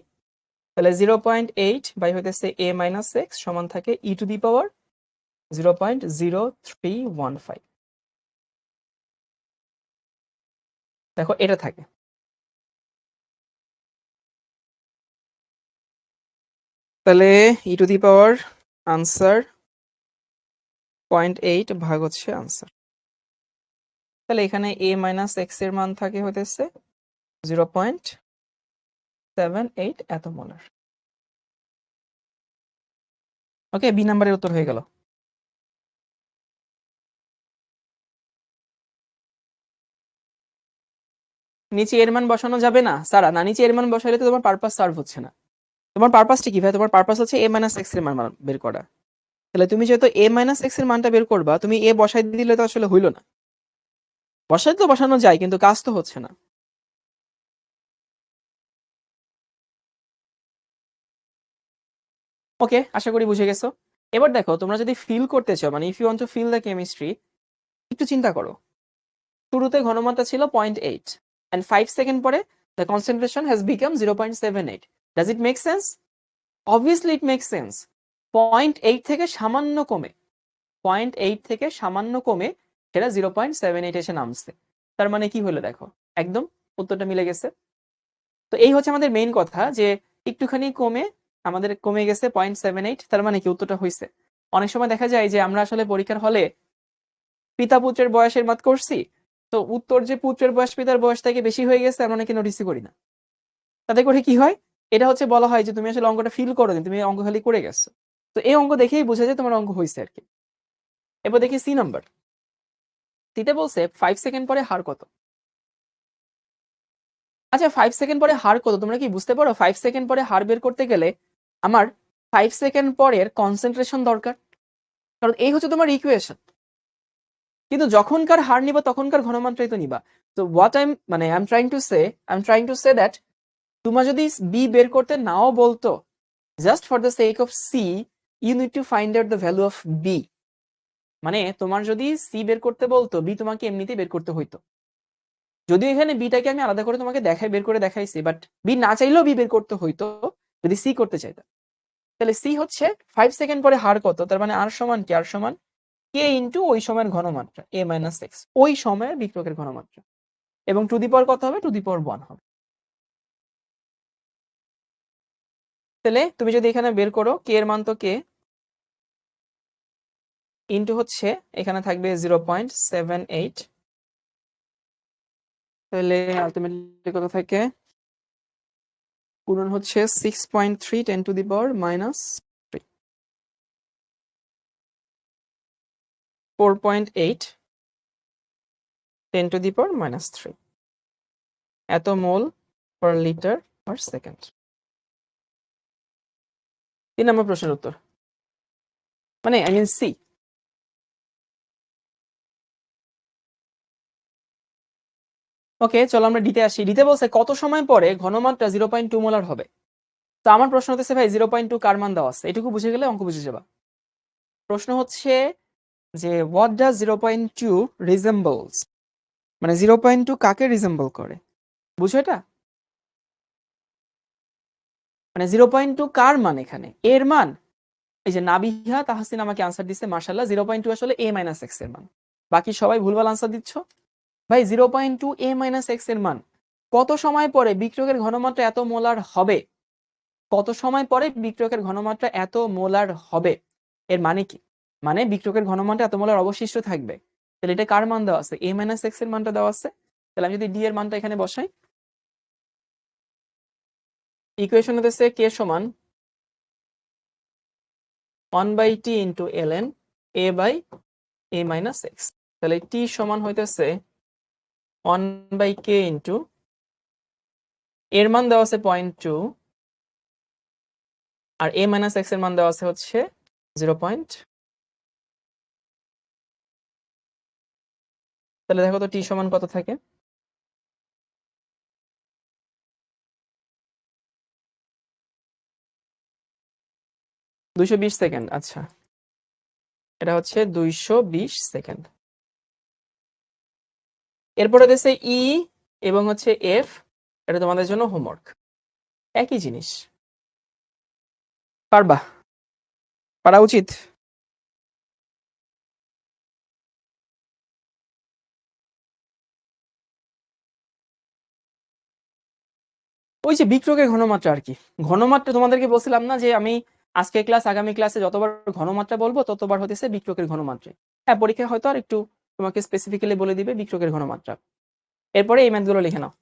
A: তাহলে 0.8 বাই হইতেছে a মাইনাস x সমান থাকে e টু দি পাওয়ার 0.0315। দেখো এটা থাকে। তাহলে e to the power answer 0.8 ভাগ হচ্ছে আনসার। তাহলে এখানে a মাইনাস x এর মান থাকে হইতেছে 0.78 এত মোলার। ওকে, বি নাম্বারের উত্তর হয়ে গেল। নিচে এর মান বসানো যাবে না সারা, না নিচে এর মান বসাইলে তো তোমার পারপাস সার্ভ হচ্ছে না। তোমার পারপাসটা কি ভাই? তোমার পারপাস হচ্ছে a মাইনাস x এর মান বের করা। তাহলে তুমি যেহেতু a মাইনাস x এর মানটা বের করবা, তুমি a বসাই দিলে তো আসলে হইলো না। বসাই তো বসানো যায় কিন্তু কাজ তো হচ্ছে না। ওকে, আশা করি বুঝে গেছো। এবার দেখো তোমরা যদি ফিল করতে চাও, মানে if you want to feel the chemistry, একটু চিন্তা করো। শুরুতে ঘনমাত্রা ছিল 0.8 and 5 সেকেন্ড পরে the concentration has become 0.78. Does it make sense? Obviously it makes sense. 0.8 থেকে সামান্য কমে 0.8 থেকে সামান্য কমে সেটা 0.78 এসে নামছে। তার মানে কি হলো দেখো, একদম উত্তরটা মিলে গেছে। তো এই হচ্ছে আমাদের মেইন কথা, যে একটুখানি কমে আমাদের কমে গেছে 0.78, তার মানে কি উত্তরটা হয়েছে। অনেক সময় দেখা যায় যে আমরা আসলে পরীক্ষার হলে পিতা পুত্রের বয়সের মাত করছি, তো উত্তর যে পুত্রের বয়স পিতার বয়স থেকে বেশি হয়ে গেছে আমরা নাকি নোটিসই করি না। তাতে করে কি হয়, এটা হচ্ছে বলা হয় যে তুমি আসলে অঙ্কটা ফিল করো নি, তুমি অঙ্ক খালি করে গেছো। তো এই অঙ্ক দেখেই বোঝা যায় তোমার অঙ্ক হয়েছে আর কি। এবার দেখি সি নাম্বার। সিতে বলছে 5 সেকেন্ড পরে হার কত। আচ্ছা 5 সেকেন্ড পরে হার কত তোমরা কি বুঝতে পারো? 5 সেকেন্ড পরে হার বের করতে গেলে আমার 5 সেকেন্ড পরের কনসেন্ট্রেশন দরকার, কারণ এই হচ্ছে তোমার ইকুয়েশন। কিন্তু যখনকার হার নিবা তখনকার ঘনমাত্রাই তো নিবা। তো what I am trying to say that তোমরা যদি বি বের করতে নাও বলতো, just for the sake of C you need to find out the value of b. মানে তোমার যদি সি বের করতে বলতো, বি তোমাকে এমনিতেই বের করতে হইতো। যদিও এখানে বিটাকে আমি আলাদা করে তোমাকে বের করে দেখাইছি, বাট বি না চাইলেও বি বের করতে হইতো যদি সি করতে চাইতো। তাহলে সি হচ্ছে 5 সেকেন্ড পরে হার কত, তার মানে আর সমান কি, আর সমান কে ইন্টু ওই সময়ের ঘনমাত্রা এ মাইনাস এক্স, ওই সময়ের বিক্রকের ঘনমাত্রা, এবং টু দি পাওয়ার কত হবে, টু দি পাওয়ার 1 হবে। তাহলে তুমি যদি এখানে বের করো কে এর মান তো কে ইন্টু হচ্ছে এখানে থাকবে 0.78, তাহলে আলটিমেটলি কত থাকে, গুণন হচ্ছে 6.3 10 to the power minus 3, 4.8 10 to the power minus 3 এত মোল পার লিটার পার সেকেন্ড। 3 নম্বর প্রশ্নের উত্তর, মানে আই মিন সি। ওকে, চলো আমরা ডিতে আসি। ডিতে বলছে কত সময় পরে ঘনমাত্রা 0.2 মোলার হবে। তো আমার প্রশ্ন হচ্ছে ভাই 0.2 কার মান দেওয়া আছে, এটুকু বুঝে গেলে অঙ্ক বুঝে যাবা। প্রশ্ন হচ্ছে যে হোয়াট ডাজ 0.2 রিজেম্বলস, মানে 0.2 কাকে রিজেম্বল করে, বুঝো এটা? মানে 0.2 কার মান, এখানে এর মান। এই যে নাবিহা তাহসিন আমাকে আনসার দিচ্ছে, মাশাআল্লাহ। 0.2 আসলে a মাইনাস x এর মান। বাকি সবাই ভুলভাল আনসার দিচ্ছ। ভাই 0.2 a মাইনাস x এর মান কত সময় পরে বিক্রিয়কের ঘনমাত্রা এত মোলার হবে, কত সময় পরে বিক্রিয়কের ঘনমাত্রা এত মোলার হবে, এর মানে কি? মানে বিক্রিয়কের ঘনমাত্রা এত মোলার অবশিষ্ট থাকবে। তাহলে এটা কার মান দেওয়া আছে, a মাইনাস x এর মানটা দেওয়া আছে। তাহলে আমি যদি d এর মানটা এখানে বসাই, ইকুয়েশন হতেছে k সমান 1/t into ln a by a minus x। তাহলে t সমান হইতেছে 1/k ইন্টু এর মান দেওয়া আছে 0.2 আর a মাইনাস এক্স এর মান দেওয়া আছে হচ্ছে 0 পয়েন্ট। তাহলে দেখো তো টি সমান কত থাকে? 220 সেকেন্ড। আচ্ছা, এটা হচ্ছে 220 সেকেন্ড। এরপরে দিয়েছে ই এবং হচ্ছে এফ, এটা তোমাদের জন্য হোমওয়ার্ক, একই জিনিস। পারবা? পারা উচিত। ওই যে বিক্রয়ের ঘনমাত্রা আর কি। ঘনমাত্রা তোমাদেরকে বলছিলাম না যে আমি আজকে ক্লাস আগামী ক্লাসে যতবার ঘনমাত্রা বলবো ততবার হতেছে বিক্রয়ের ঘনমাত্রা। হ্যাঁ, পরীক্ষায় হয়তো আর একটু তোমাকে স্পেসিফিক্যালি বলে দিবে বিক্রয়ের ঘনমাত্রা। এরপরে এই ম্যাথগুলো লিখে নাও।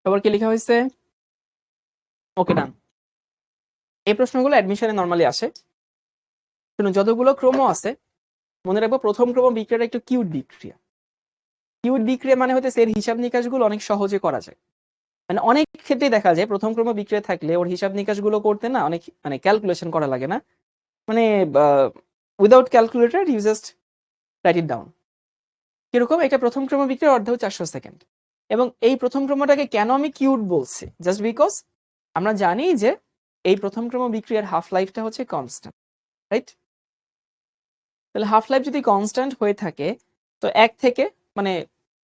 A: তারপর কি লেখা হয়েছে? ওকে, ডান। এই প্রশ্নগুলো অ্যাডমিশনে নরমালি আসে। শুনুন, যতগুলো ক্রম আছে মনে রাখবো প্রথম ক্রম বিক্রিয়াটা একটু কিউট বিক্রিয়া। কিউট বিক্রিয়া মানে হচ্ছে এর হিসাব নিকাশগুলো অনেক সহজে করা যায়। মানে অনেক ক্ষেত্রে দেখা যায় প্রথম ক্রম বিক্রিয়া থাকলে ওর হিসাব নিকাশগুলো করতে না অনেক মানে ক্যালকুলেশন করা লাগে না, মানে without calculator you just write it down. কিরকম? এটা প্রথম ক্রম বিক্রিয়ার অর্ধেক 400 সেকেন্ড। এবং এই প্রথম ক্রমটাকে কেন আমি কিউট বলছি? জাস্ট বিকজ আমরা জানি যে এই প্রথম ক্রম বিক্রিয়ার হাফ লাইফটা হচ্ছে কনস্ট্যান্ট, রাইট? তাহলে হাফ লাইফ যদি কনস্ট্যান্ট হয়ে থাকে তো এক থেকে মানে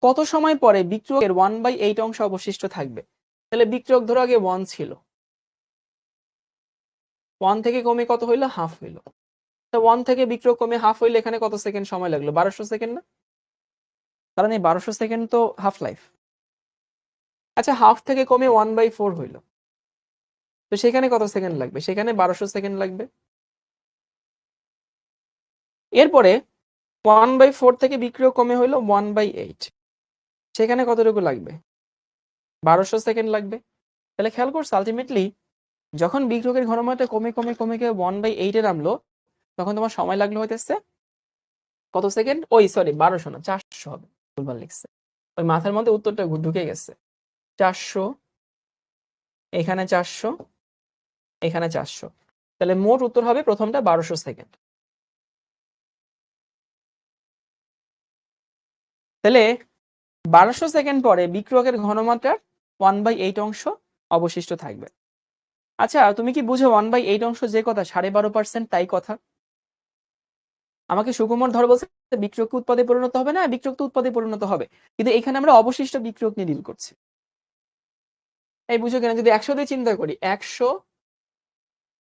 A: কত সময় পরে বিক্রিয়কের 1/8 অংশ অবশিষ্ট থাকবে? তাহলে বিক্রিয়ক ধরো আগে 1 ছিল, 1 থেকে কমে কত হইলো? হাফ হইলো। তো 1 থেকে বিক্রিয়ক কমে হাফ হইলে এখানে কত সেকেন্ড সময় লাগলো? 1200 সেকেন্ড না? কারণ এই 1200 সেকেন্ড তো হাফ লাইফ। আচ্ছা, হাফ থেকে কমে 1/4 হইলো, তো সেখানে কত সেকেন্ড লাগবে? সেখানে 1200 সেকেন্ড লাগবে। এরপরে 1/4 থেকে বিক্রিয়ক কমে হইলো 1/8, সেখানে কতটুকু লাগবে? 1200 সেকেন্ড লাগবে। তাহলে খেয়াল করছো আলটিমেটলি যখন বিক্রিয়কের ঘনমাত্রা কমে কমে কমে গিয়ে 1/8 এ নামলো তখন তোমার সময় লাগলো হইতেছে কত সেকেন্ড? ওই সরি, 1200 না, 400 হবে, ভুলভাল লিখছে। ওই মাথার মধ্যে উত্তরটা ঢুকে গেছে। 400, এখানে 400, এখানে 400। তাহলে মোট উত্তর হবে প্রথমটা 1200 সেকেন্ড। তাহলে 1200 সেকেন্ড পরে বিক্রিয়কের ঘনমাত্রার 1/8 অংশ অবশিষ্ট থাকবে। আচ্ছা, তুমি কি বুঝো 1/8 অংশ যে কথা 12.5% তাই কথা? আমাকে সুকুমার ধর বলছে বিক্রিয়ক উৎপাদে পরিণত হবে না, বিক্রিয়ক তো উৎপাদে পরিণত হবে, কিন্তু এখানে আমরা অবশিষ্ট বিক্রিয়ক নিয়ে ডিল করছি। এই বুঝো কেন? যদি 100 দিয়ে চিন্তা করি, 100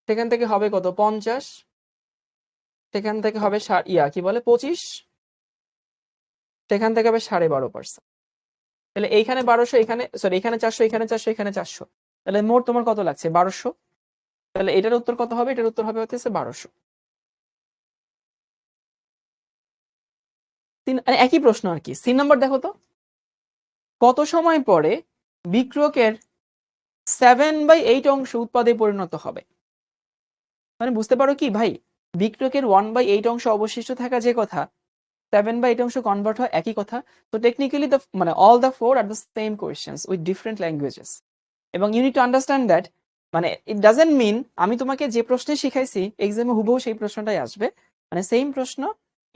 A: সেখান থেকে হবে কত? 50, সেখান থেকে হবে কি বলে 25, সেখান থেকে হবে 12.5%। তাহলে এইখানে 1200, এখানে সরি এখানে 400, এখানে 400, এখানে 400, তাহলে মোট তোমার কত লাগছে? 1200। তাহলে এটার উত্তর কত হবে? এটার উত্তর হবে হচ্ছে 1200। একই প্রশ্ন আর কি। 3 নাম্বার দেখো তো। কত সময় পরে বিক্রিয়কের 7/8 অংশ উৎপাদে পরিণত হবে? মানে বুঝতে পারো কি ভাই, বিক্রিয়কের 1/8 অংশ অবশিষ্ট থাকা যে কথা, 7/8 অংশ কনভার্ট হয় একই কথা। তো টেকনিক্যালি মানে all the four are the same questions with different languages. এবং you need to understand that, মানে ইট ডাজেন্ট মিন আমি তোমাকে যে প্রশ্নে শিখাইছি এক্সামে হুবহু সেই প্রশ্নটাই আসবে। মানে সেম প্রশ্ন,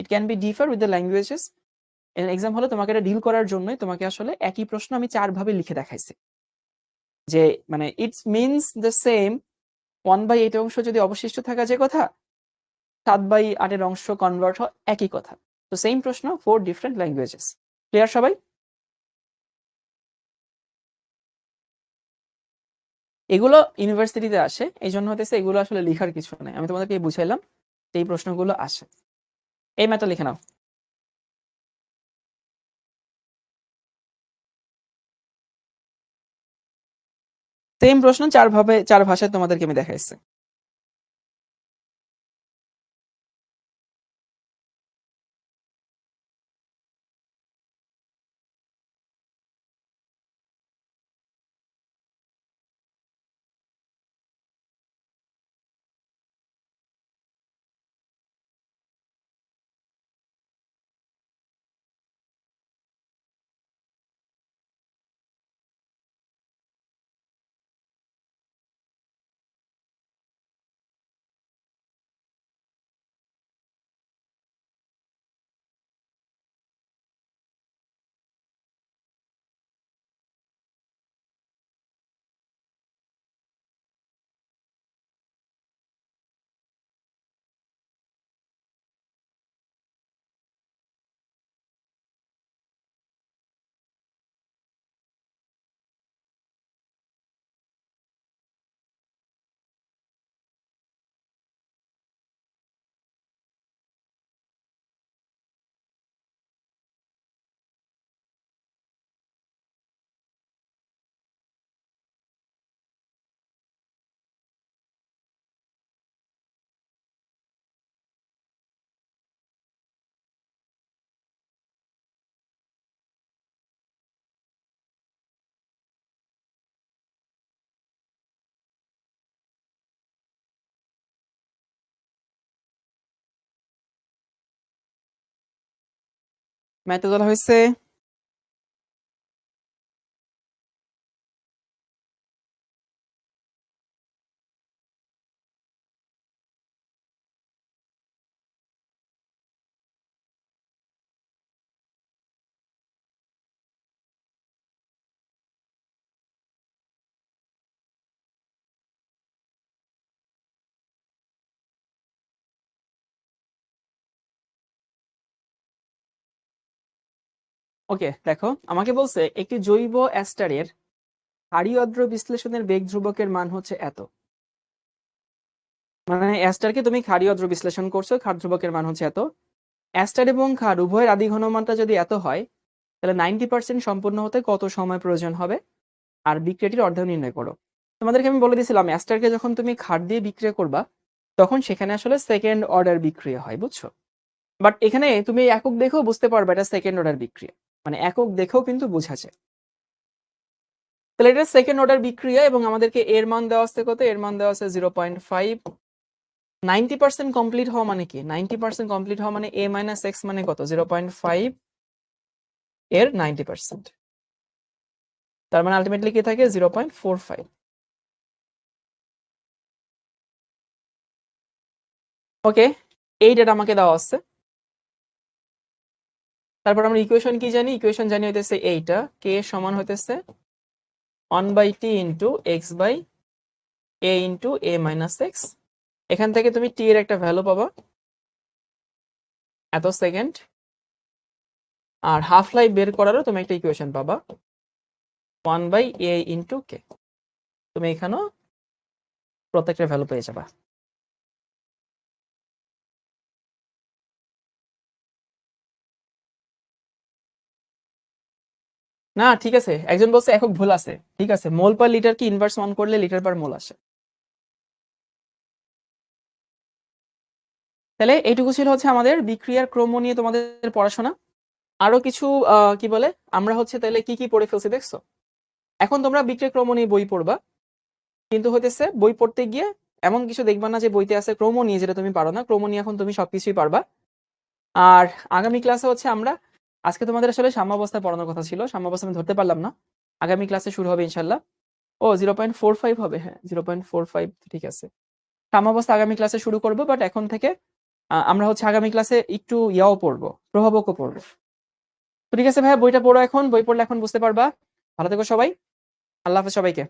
A: it can be differ with the languages. Exam হলে তোমাকে এটা ডিল করার জন্যই তোমাকে আসলে একই প্রশ্ন আমি 4 ভাবে লিখে দেখাইছি। যে মানে ইটস মিনস দ্য সেম, 1/8 অংশ যদি অবশিষ্ট থাকা যে কথা, 7/8 অংশ কনভার্ট হয় একই কথা। তো সেম প্রশ্ন, 4 ডিফারেন্ট ল্যাঙ্গুয়েজেস। ক্লিয়ার সবাই? এগুলো ইউনিভার্সিটিতে আসে, এই জন্য হতেছে এগুলো আসলে লিখার কিছু নাই, আমি তোমাদেরকে বুঝাইলাম এই প্রশ্নগুলো আসে। এই ম্যাথটা লিখে নাও। সেম প্রশ্ন 4 ভাবে 4 ভাষায় তোমাদেরকে আমি দেখাইছি। ম্যাথে বলা হয়েছে ওকে দেখো, আমাকে বলছে একটি জৈব অ্যাস্টারের ক্ষারীয় আদ্র বিশ্লেষণের বেগ ধ্রুবকের মান হচ্ছে এত। মানে অ্যাস্টারকে তুমি ক্ষারীয় আদ্র বিশ্লেষণ করছো, ক্ষার ধ্রুবকের মান হচ্ছে এত। অ্যাস্টার এবং ক্ষার উভয়ের আদি ঘনমানটা যদি এত হয়, তাহলে 90% সম্পূর্ণ হতে কত সময় প্রয়োজন হবে, আর বিক্রিয়াটির অর্ধেক নির্ণয় করো। তোমাদেরকে আমি বলে দিয়েছিলাম অ্যাস্টারকে যখন তুমি ক্ষার দিয়ে বিক্রিয়া করবা তখন সেখানে আসলে সেকেন্ড অর্ডার বিক্রিয়া হয়, বুঝছো? বাট এখানে তুমি একক দেখেও বুঝতে পারবে এটা সেকেন্ড অর্ডার বিক্রিয়া, মানে একক দেখেও কিন্তু বোঝা যায়। তাহলে এটা সেকেন্ড অর্ডার বিক্রিয়া এবং আমাদেরকে এর মান দেওয়া আছে কত? এর মান দেওয়া আছে 0.5। 90% কমপ্লিট হওয়া মানে কি? 90% কমপ্লিট হওয়া মানে a মাইনাস এক্স মানে কত? 0.5 এর 90%। তার মানে আলটিমেটলি কি থাকে? 0.45। ওকে, এই ডেটা আমাকে দেওয়া আছে। তারপর আমরা ইকুয়েশন কি জানি? ইকুয়েশন জানি হইতেছে এইটা, কে সমান হইতেছে 1/t into x by a into a minus x. এখান থেকে তুমি t এর একটা ভ্যালু পাবা এত সেকেন্ড, আর হাফ লাইফ বের করারও তুমি একটা ইকুয়েশন পাবা 1/a ইন্টু কে। তুমি এখানেও প্রত্যেকটা ভ্যালু পেয়ে যাবা। না ঠিক আছে, একজন বলছে একক ভুল আছে, ঠিক আছে, মোল পার লিটার কি ইনভার্স 1 করলে লিটার পার মোল আসে। তাহলে এইটুকু ছিল হচ্ছে আমাদের বিক্রিয়ার ক্রম নিয়ে তোমাদের পড়াশোনা। আরো কিছু কি বলে আমরা হচ্ছে তাহলে কি কি পড়ে ফেলছি দেখছো। এখন তোমরা বিক্রয় ক্রম নিয়ে বই পড়বা, কিন্তু হইতেছে বই পড়তে গিয়ে এমন কিছু দেখবা না যে বইতে আছে ক্রম নিয়ে যেটা তুমি পারো না, ক্রম নিয়ে এখন তুমি সবকিছুই পারবা। আর আগামী ক্লাসে হচ্ছে আমরা, আজকে তোমাদের আসলে সাম্যাবস্থা পড়ানোর কথা ছিল, সাম্যাবস্থা আমি ধরতে পারলাম না, আগামী ক্লাসে শুরু হবে ইনশাল্লাহ। ও 0.45 হবে, হ্যাঁ 0.45, ঠিক আছে। সাম্যাবস্থা আগামী ক্লাসে শুরু করবো, বাট এখন থেকে আমরা হচ্ছে আগামী ক্লাসে একটু ইয়াও পড়বো, প্রভাবকও পড়বো। তো ঠিক আছে ভাইয়া, বইটা পড়ো এখন, বই পড়লে এখন বুঝতে পারবা। ভালো থেকো সবাই, আল্লাহ হাফেজ সবাইকে।